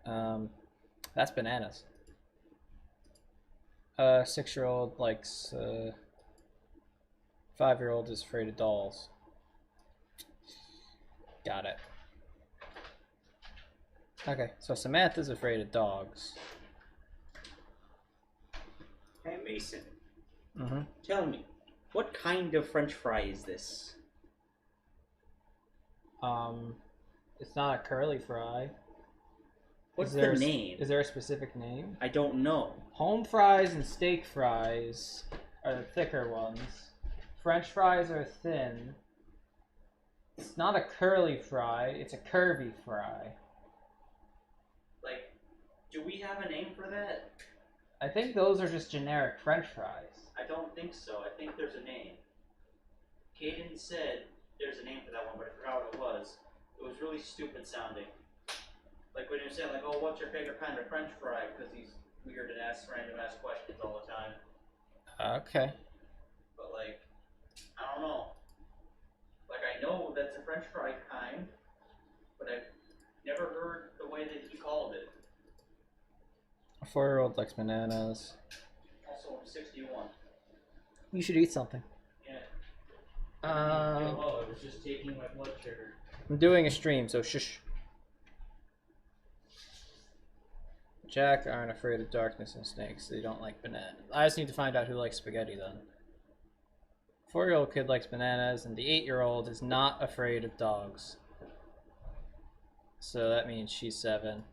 That's bananas. 6-year-old likes, 5-year-old is afraid of dolls. Got it. Okay, so Samantha's afraid of dogs.
Hey Mason,
Mm-hmm.
tell me, what kind of French fry is this?
It's not a curly fry.
What's the name?
Is there a specific name?
I don't know.
Home fries and steak fries are the thicker ones. French fries are thin. It's not a curly fry, it's a curvy fry.
Like, do we have a name for that?
I think those are just generic French fries.
I don't think so. I think there's a name. Caden said there's a name for that one, but I forgot what it was. It was really stupid sounding. Like when you're saying, like, oh, what's your favorite kind of French fry? Because he's weird and asks random ass questions all the time.
Okay.
But, like, I don't know. Like, I know that's a French fry kind, but I've never heard the way that he called it.
A 4-year-old likes bananas.
Also, I'm 61.
You should eat something.
Yeah.
Uh,
Well, I was just taking my blood sugar.
I'm doing a stream, so shush. Jack aren't afraid of darkness and snakes. They don't like bananas. I just need to find out who likes spaghetti then. 4-year-old kid likes bananas, and the 8-year-old is not afraid of dogs. So that means she's 7.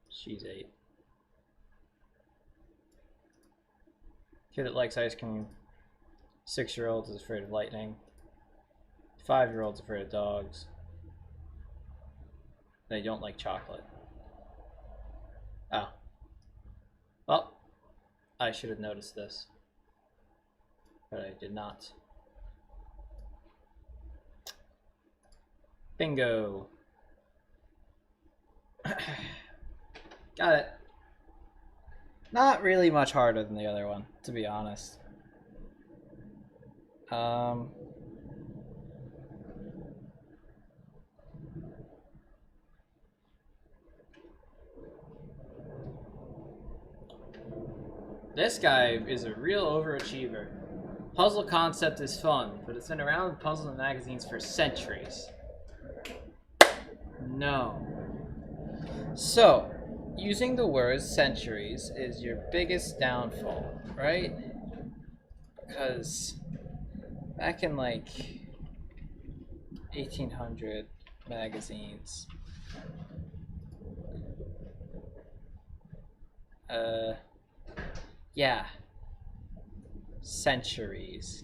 She's 8. Kid that likes ice cream. 6-year-old is afraid of lightning. 5-year-old is afraid of dogs. They don't like chocolate. Oh. Well, I should have noticed this. But I did not. Bingo. Got it. Not really much harder than the other one, to be honest. This guy is a real overachiever. Puzzle concept is fun, but it's been around in puzzles and magazines for centuries. No. So, using the word centuries is your biggest downfall, right? Because back in like 1800 magazines, yeah, centuries.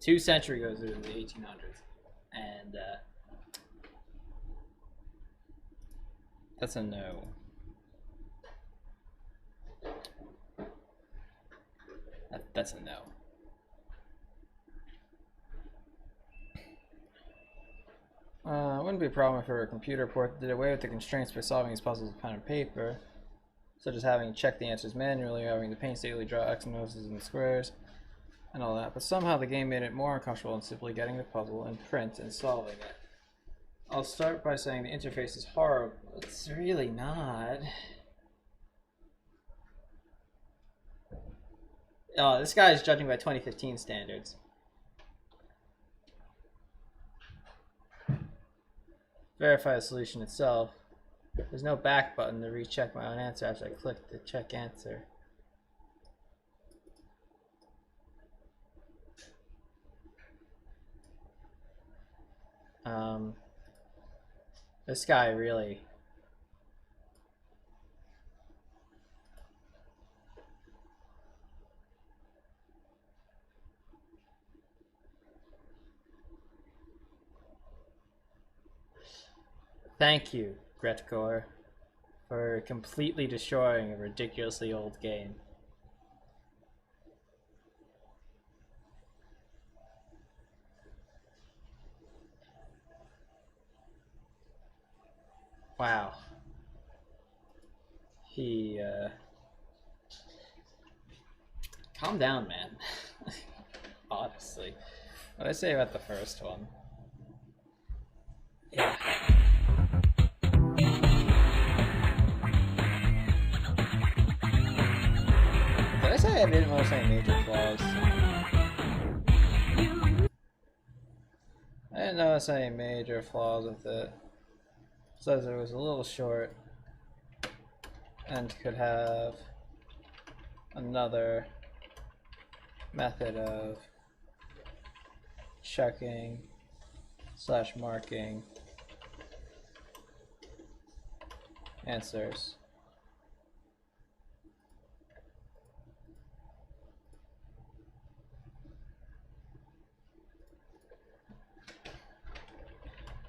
2 centuries goes into the 1800s, and that's a no. That's a no. Wouldn't be a problem if there were a computer port that did away with the constraints by solving these puzzles with pen and paper, such as having to check the answers manually, or having to painstakingly draw X and O's and squares, and all that. But somehow the game made it more uncomfortable than simply getting the puzzle in print and solving it. I'll start by saying the interface is horrible. It's really not. Oh, this guy is judging by 2015 standards. Verify the solution itself. There's no back button to recheck my own answer after I click the check answer. This guy really... Thank you, Gretgor, for completely destroying a ridiculously old game. Wow. He, calm down, man. Honestly. What did I say about the first one? Yeah. Did I say I didn't notice any major flaws? I didn't notice any major flaws with it. It says it was a little short and could have another method of checking / marking answers.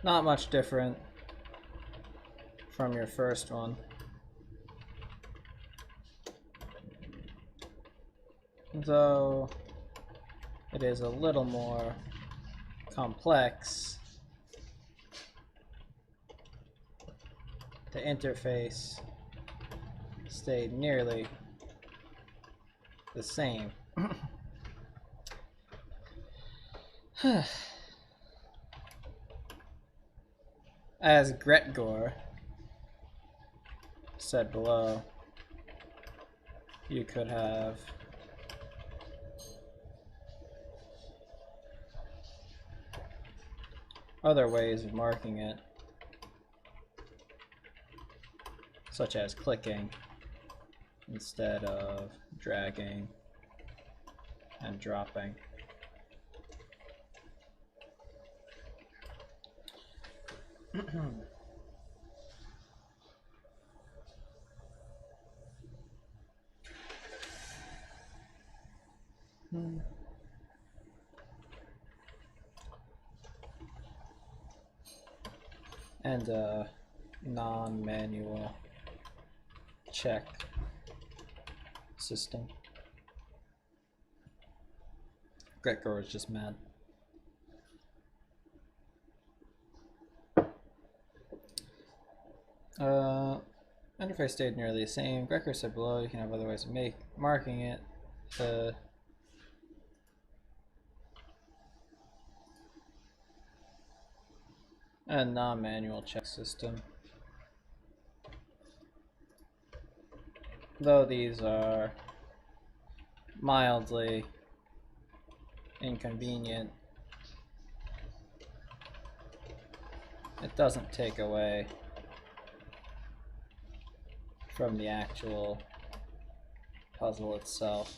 Not much different from your first one. Though it is a little more complex, the interface stayed nearly the same. As Gretgor said below, you could have other ways of marking it, such as clicking instead of dragging and dropping. And a non-manual check system. Gretgor is just mad. Interface stayed nearly the same. Gretgor said below you can have other ways of marking it. A non-manual check system. Though these are mildly inconvenient, it doesn't take away from the actual puzzle itself.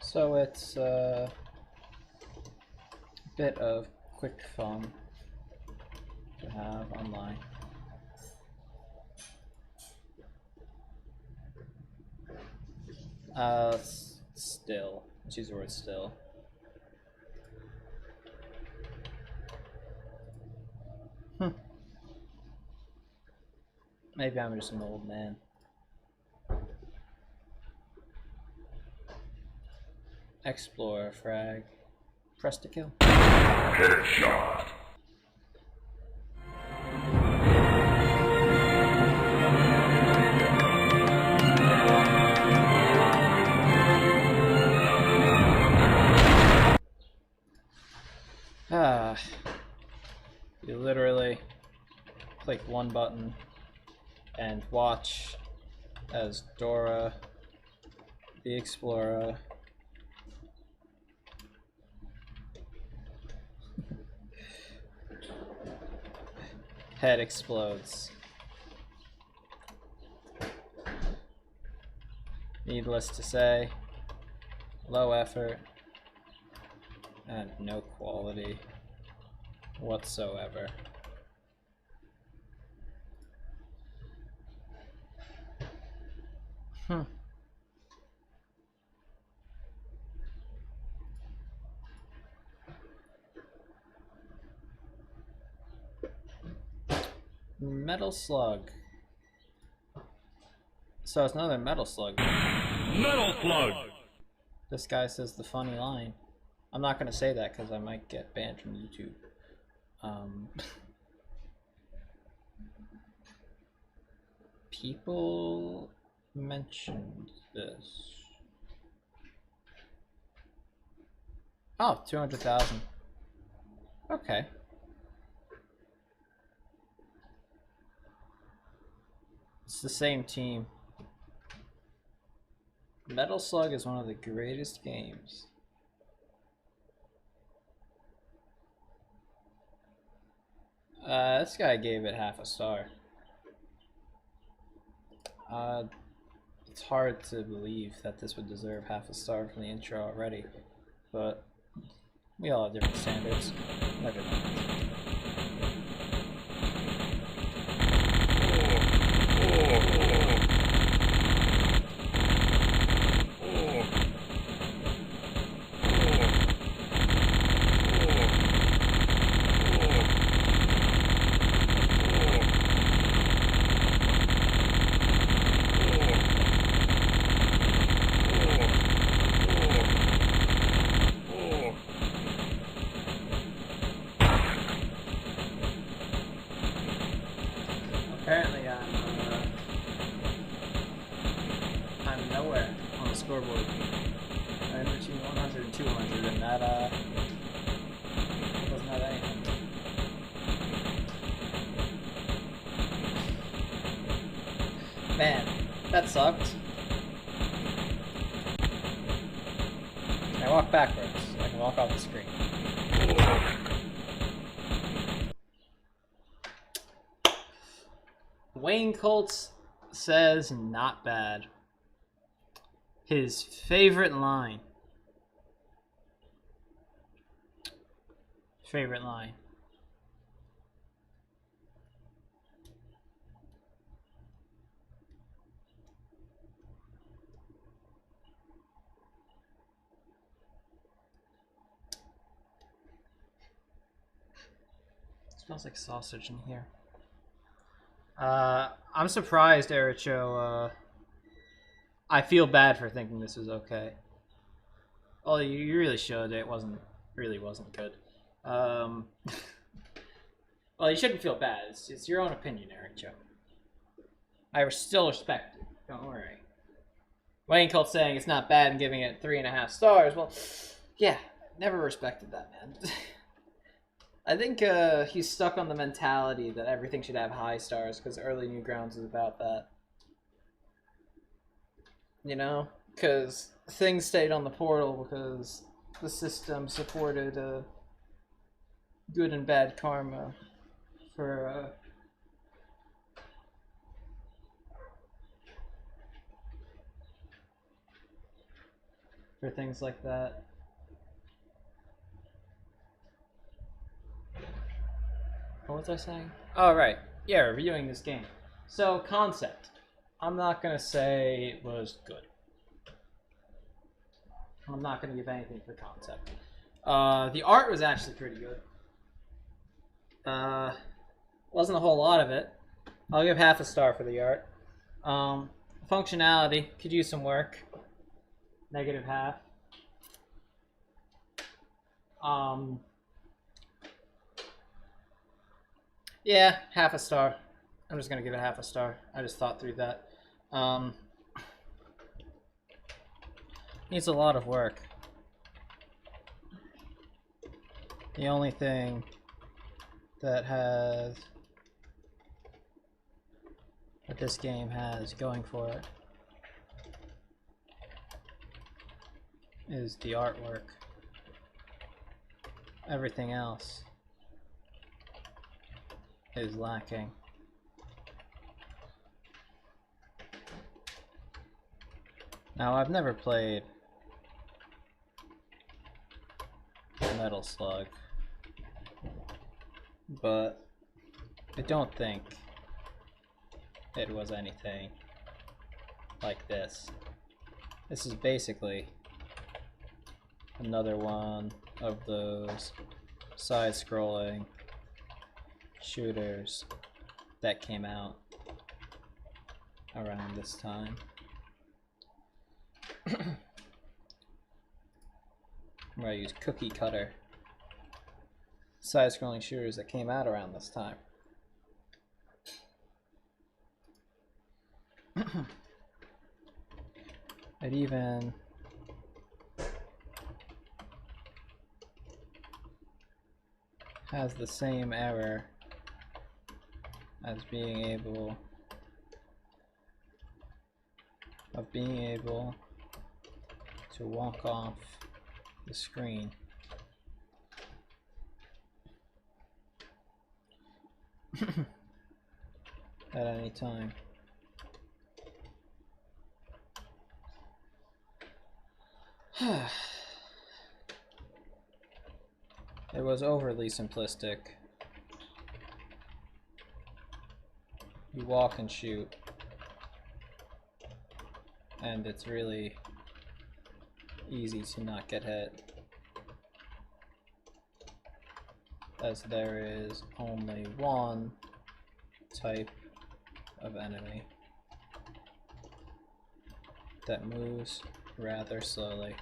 So it's a bit of quick fun to have online. Still. Let's use the word still. Maybe I'm just an old man. Explorer frag. Press to kill.
Headshot.
You literally click one button and watch as Dora the Explorer head explodes. Needless to say, low effort and no quality whatsoever. Metal Slug. So it's another Metal Slug.
Metal Slug.
This guy says the funny line. I'm not gonna say that because I might get banned from YouTube. People mentioned this. Oh, 200,000. Okay. It's the same team. Metal Slug is one of the greatest games. This guy gave it half a star. It's hard to believe that this would deserve half a star from the intro already, but we all have different standards. Never mind. Apparently I'm nowhere on the scoreboard. I'm between 100 and 200, and that doesn't have anything. Man, that sucked. I walk backwards. I can walk off the screen. Wayne Colts says not bad. His favorite line. Favorite line. It smells like sausage in here. I'm surprised, Ericho. I feel bad for thinking this was okay. Oh, you really should. It really wasn't good. Well, you shouldn't feel bad. It's your own opinion, Ericho. I still respect it. Don't worry. Wayne Colt saying it's not bad and giving it 3.5 stars. Well, yeah, never respected that, man. I think he's stuck on the mentality that everything should have high stars because early Newgrounds is about that. You know, because things stayed on the portal because the system supported good and bad karma for things like that. What was I saying? Oh, right. Yeah, reviewing this game. So, concept. I'm not going to say it was good. I'm not going to give anything for concept. The art was actually pretty good. Wasn't a whole lot of it. I'll give half a star for the art. Functionality could use some work. Negative half. Yeah, half a star. I'm just gonna give it half a star. I just thought through that. Needs a lot of work. The only thing that this game has going for it is the artwork. Everything else is lacking. Now, I've never played Metal Slug, but I don't think it was anything like this. This is basically another one of those side-scrolling shooters that came out around this time. Where I use cookie cutter side-scrolling shooters that came out around this time. It even has the same error as being able to walk off the screen. At any time. It was overly simplistic. You walk and shoot, and it's really easy to not get hit, as there is only one type of enemy that moves rather slowly.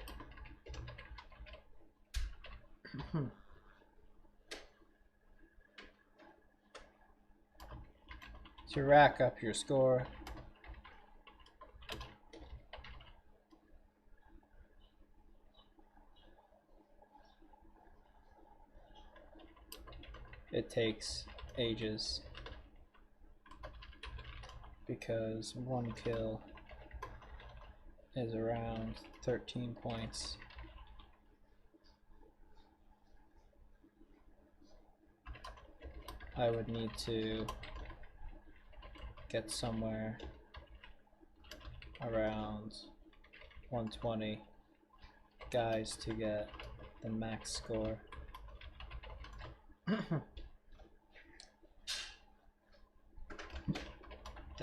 To rack up your score, it takes ages because one kill is around 13 points. I would need to get somewhere around 120 guys to get the max score. The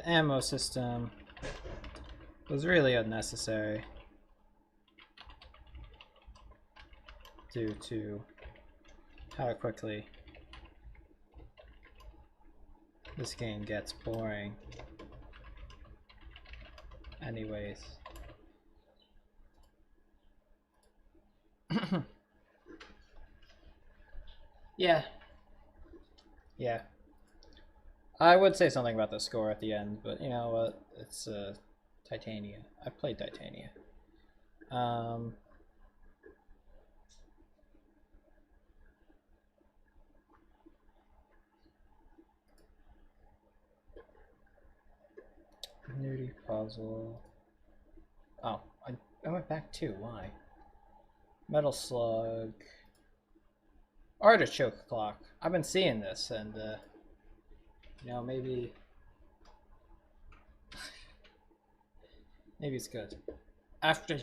ammo system was really unnecessary due to how quickly this game gets boring anyways. Yeah. I would say something about the score at the end, but you know what? It's Titania. I've played Titania. puzzle. Oh, I went back too. Why? Metal slug. Artichoke clock. I've been seeing this, and you know, maybe it's good. After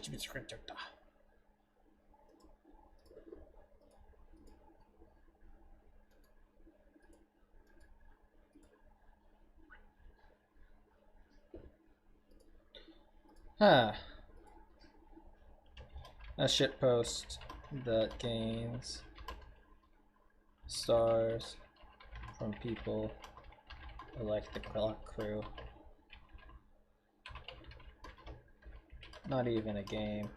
huh. A shitpost that gains stars from people who like the clock crew. Not even a game.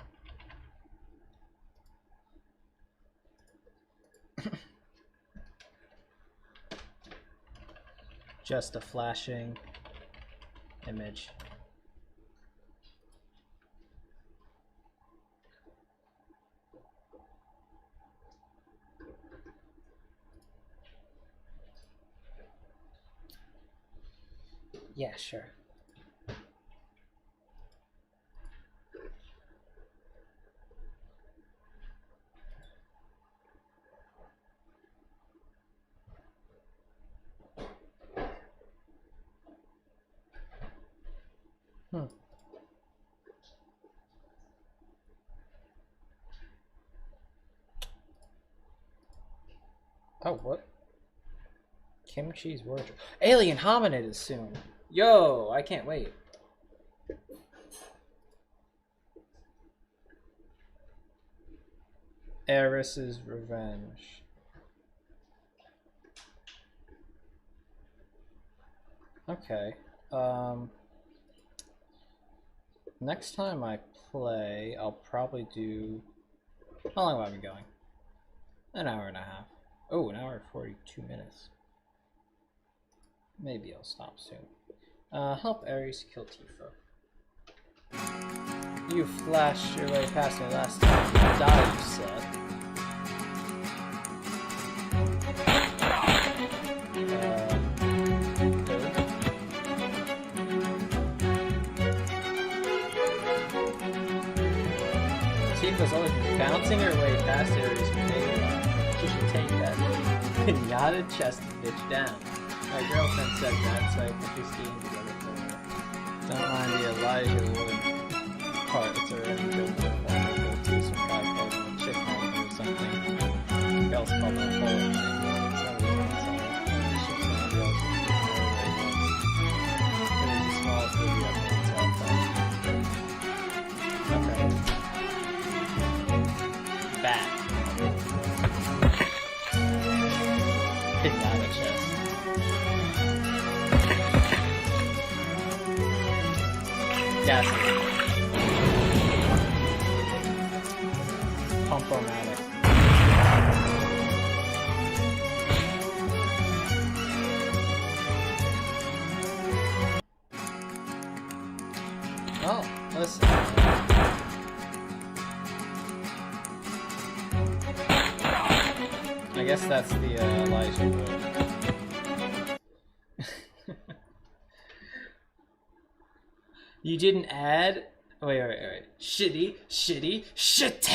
Just a flashing image. Yeah, sure. Oh, what? Kimchi's wardrobe. Alien hominid is soon. Yo, I can't wait. Eris's revenge. Okay. Next time I play, I'll probably do. How long have I been going? An hour and a half. Oh, an hour and 42 minutes. Maybe I'll stop soon. Help Ares kill Tifa. You flashed your way past me last time. You died, you said. Tifa's always bouncing her way past Ares from daylight. She should take that pinata chest bitch down. My girlfriend said that, so I put this game together for her. Don't mind the Elijah Wood part, it's already built with one go to some guy called a chick home or something. Else called a hole thing. It was the smallest movie I've ever seen. Okay. Bat. Pinata chest. Gas. Pump-o-matic. Oh, listen. I guess that's the Elijah Wood. You didn't add. Wait. Shitty. Shit.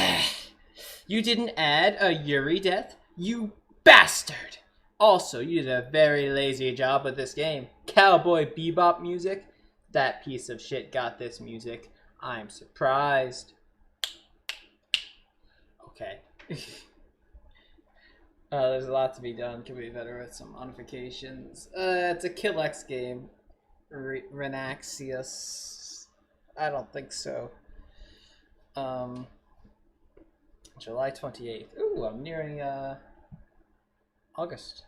You didn't add a Yuri death? You bastard! Also, you did a very lazy job with this game. Cowboy Bebop music? That piece of shit got this music. I'm surprised. Okay. There's a lot to be done. Could be better with some modifications. It's a Kill X game. Renaxius. I don't think so. July 28th. Ooh, I'm nearing August.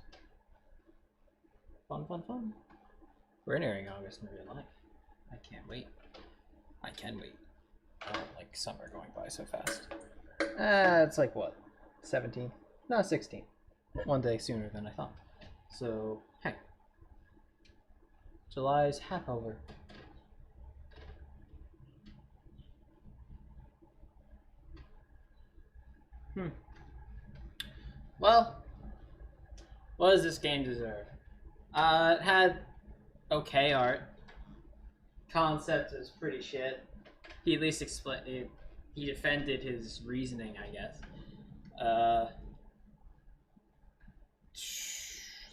Fun. We're nearing August in real life. I can't wait. I can wait. I don't like summer going by so fast. It's like what? 17? No, 16. One day sooner than I thought. So, hey. July's half over. Well, what does this game deserve? It had okay art,
concept is pretty shit. He at least explained. He defended his reasoning, I guess.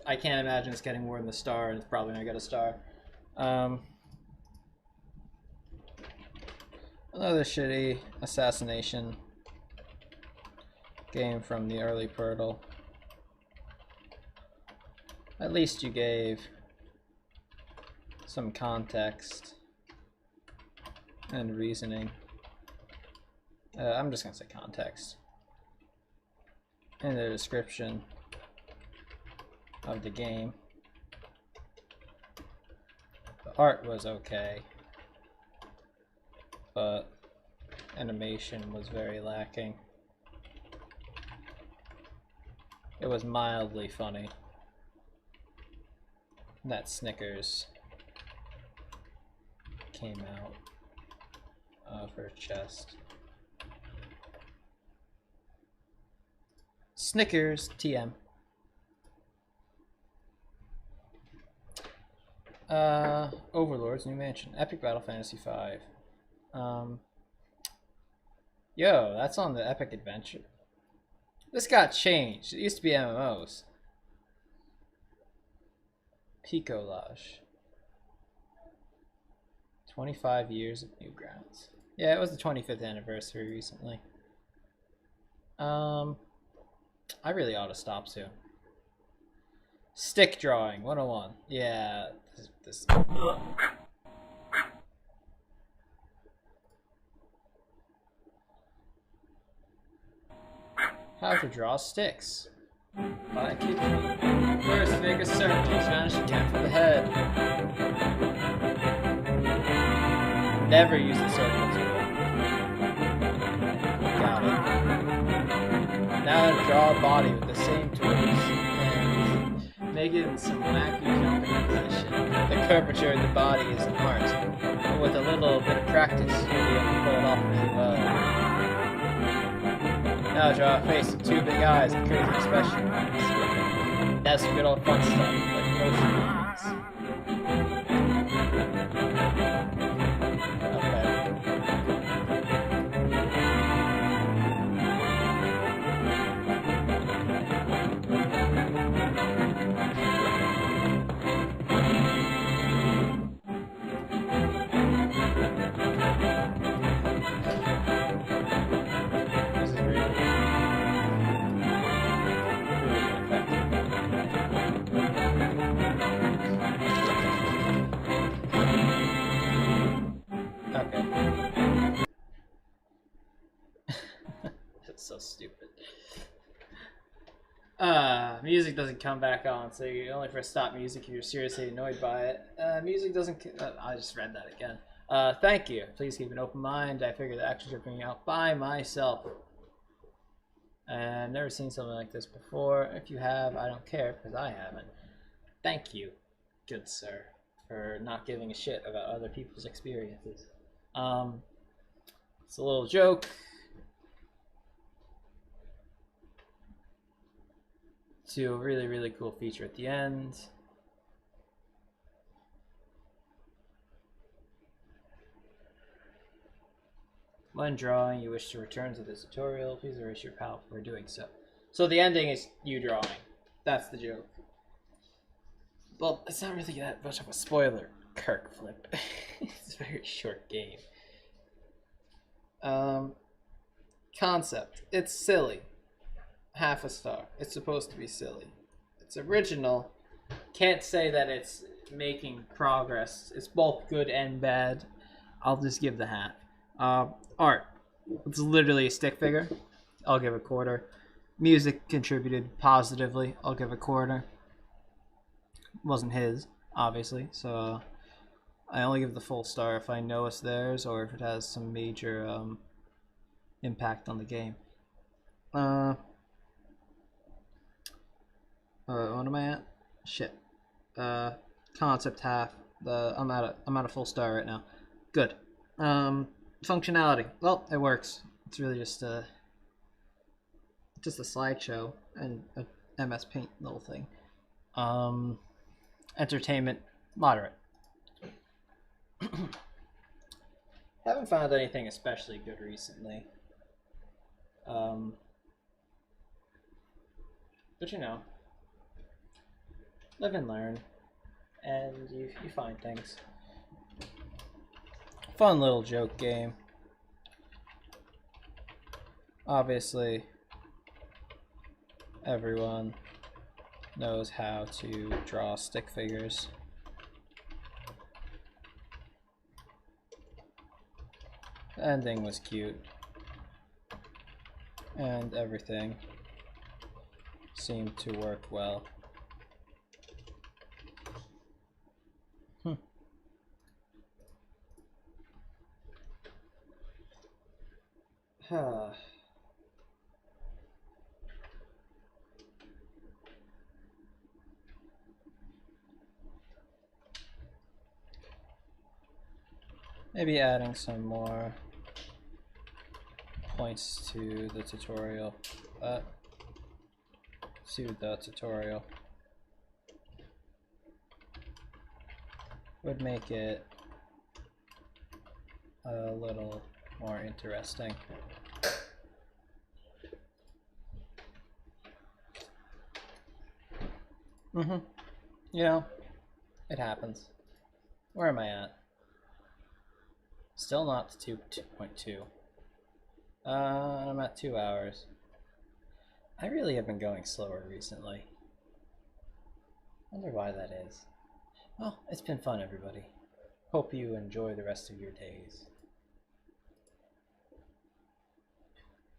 I can't imagine it's getting more than the star, and it's probably gonna get a star.
Another shitty assassination game from the early Portal. At least you gave some context and reasoning. I'm just gonna say context in the description of the game. The art was okay, but animation was very lacking. It was mildly funny. That Snickers came out of her chest. Snickers TM. Overlord's New Mansion. Epic Battle Fantasy V. Yo, that's on the Epic Adventure. This got changed. It used to be MMOs. Picolage. 25 years of Newgrounds. Yeah, it was the 25th anniversary recently. I really ought to stop soon. Stick drawing 101. Yeah, this. How to draw sticks. By keeping first make a circle, Spanish account for the head. Never use the circle tool. Got it. Now draw a body with the same tools and make it in some wacky jumping position. The curvature of the body is an art, and with a little bit of practice, you'll be able to pull it off really well. Now draw a face with two big eyes and crazy expression. That's some good old fun stuff, like motion movies. Okay. So stupid. Music doesn't come back on, so you only press stop music if you're seriously annoyed by it. Music doesn't. I just read that again. Thank you. Please keep an open mind. I figure the actors are bringing out by myself. I've never seen something like this before. If you have, I don't care because I haven't. Thank you, good sir, for not giving a shit about other people's experiences. It's a little joke. To a really, really cool feature at the end. When drawing, you wish to return to this tutorial, please erase your palette before doing so. So the ending is you drawing. That's the joke. Well, it's not really that much of a spoiler, Kirk Flip. It's a very short game. Concept. It's silly. Half a star. It's supposed to be silly. It's original. Can't say that it's making progress. It's both good and bad. I'll just give the half. Art. It's literally a stick figure. I'll give a quarter. Music contributed positively. I'll give a quarter. Wasn't his, obviously, so I only give the full star if I know it's theirs or if it has some major impact on the game. What am I at? Shit. Concept half. I'm at a full star right now. Good. Functionality. Well, it works. It's really just a slideshow and a MS Paint little thing. Entertainment, moderate.
Haven't found anything especially good recently. But you know, live and learn, and you find things.
Fun little joke game. Obviously, everyone knows how to draw stick figures. The ending was cute, and everything seemed to work well. Maybe adding some more points to the tutorial. Would make it a little more interesting. You know, it happens. Where am I at? Still not to 2.2. I'm at 2 hours. I really have been going slower recently. Wonder why that is. Well, it's been fun, everybody. Hope you enjoy the rest of your days.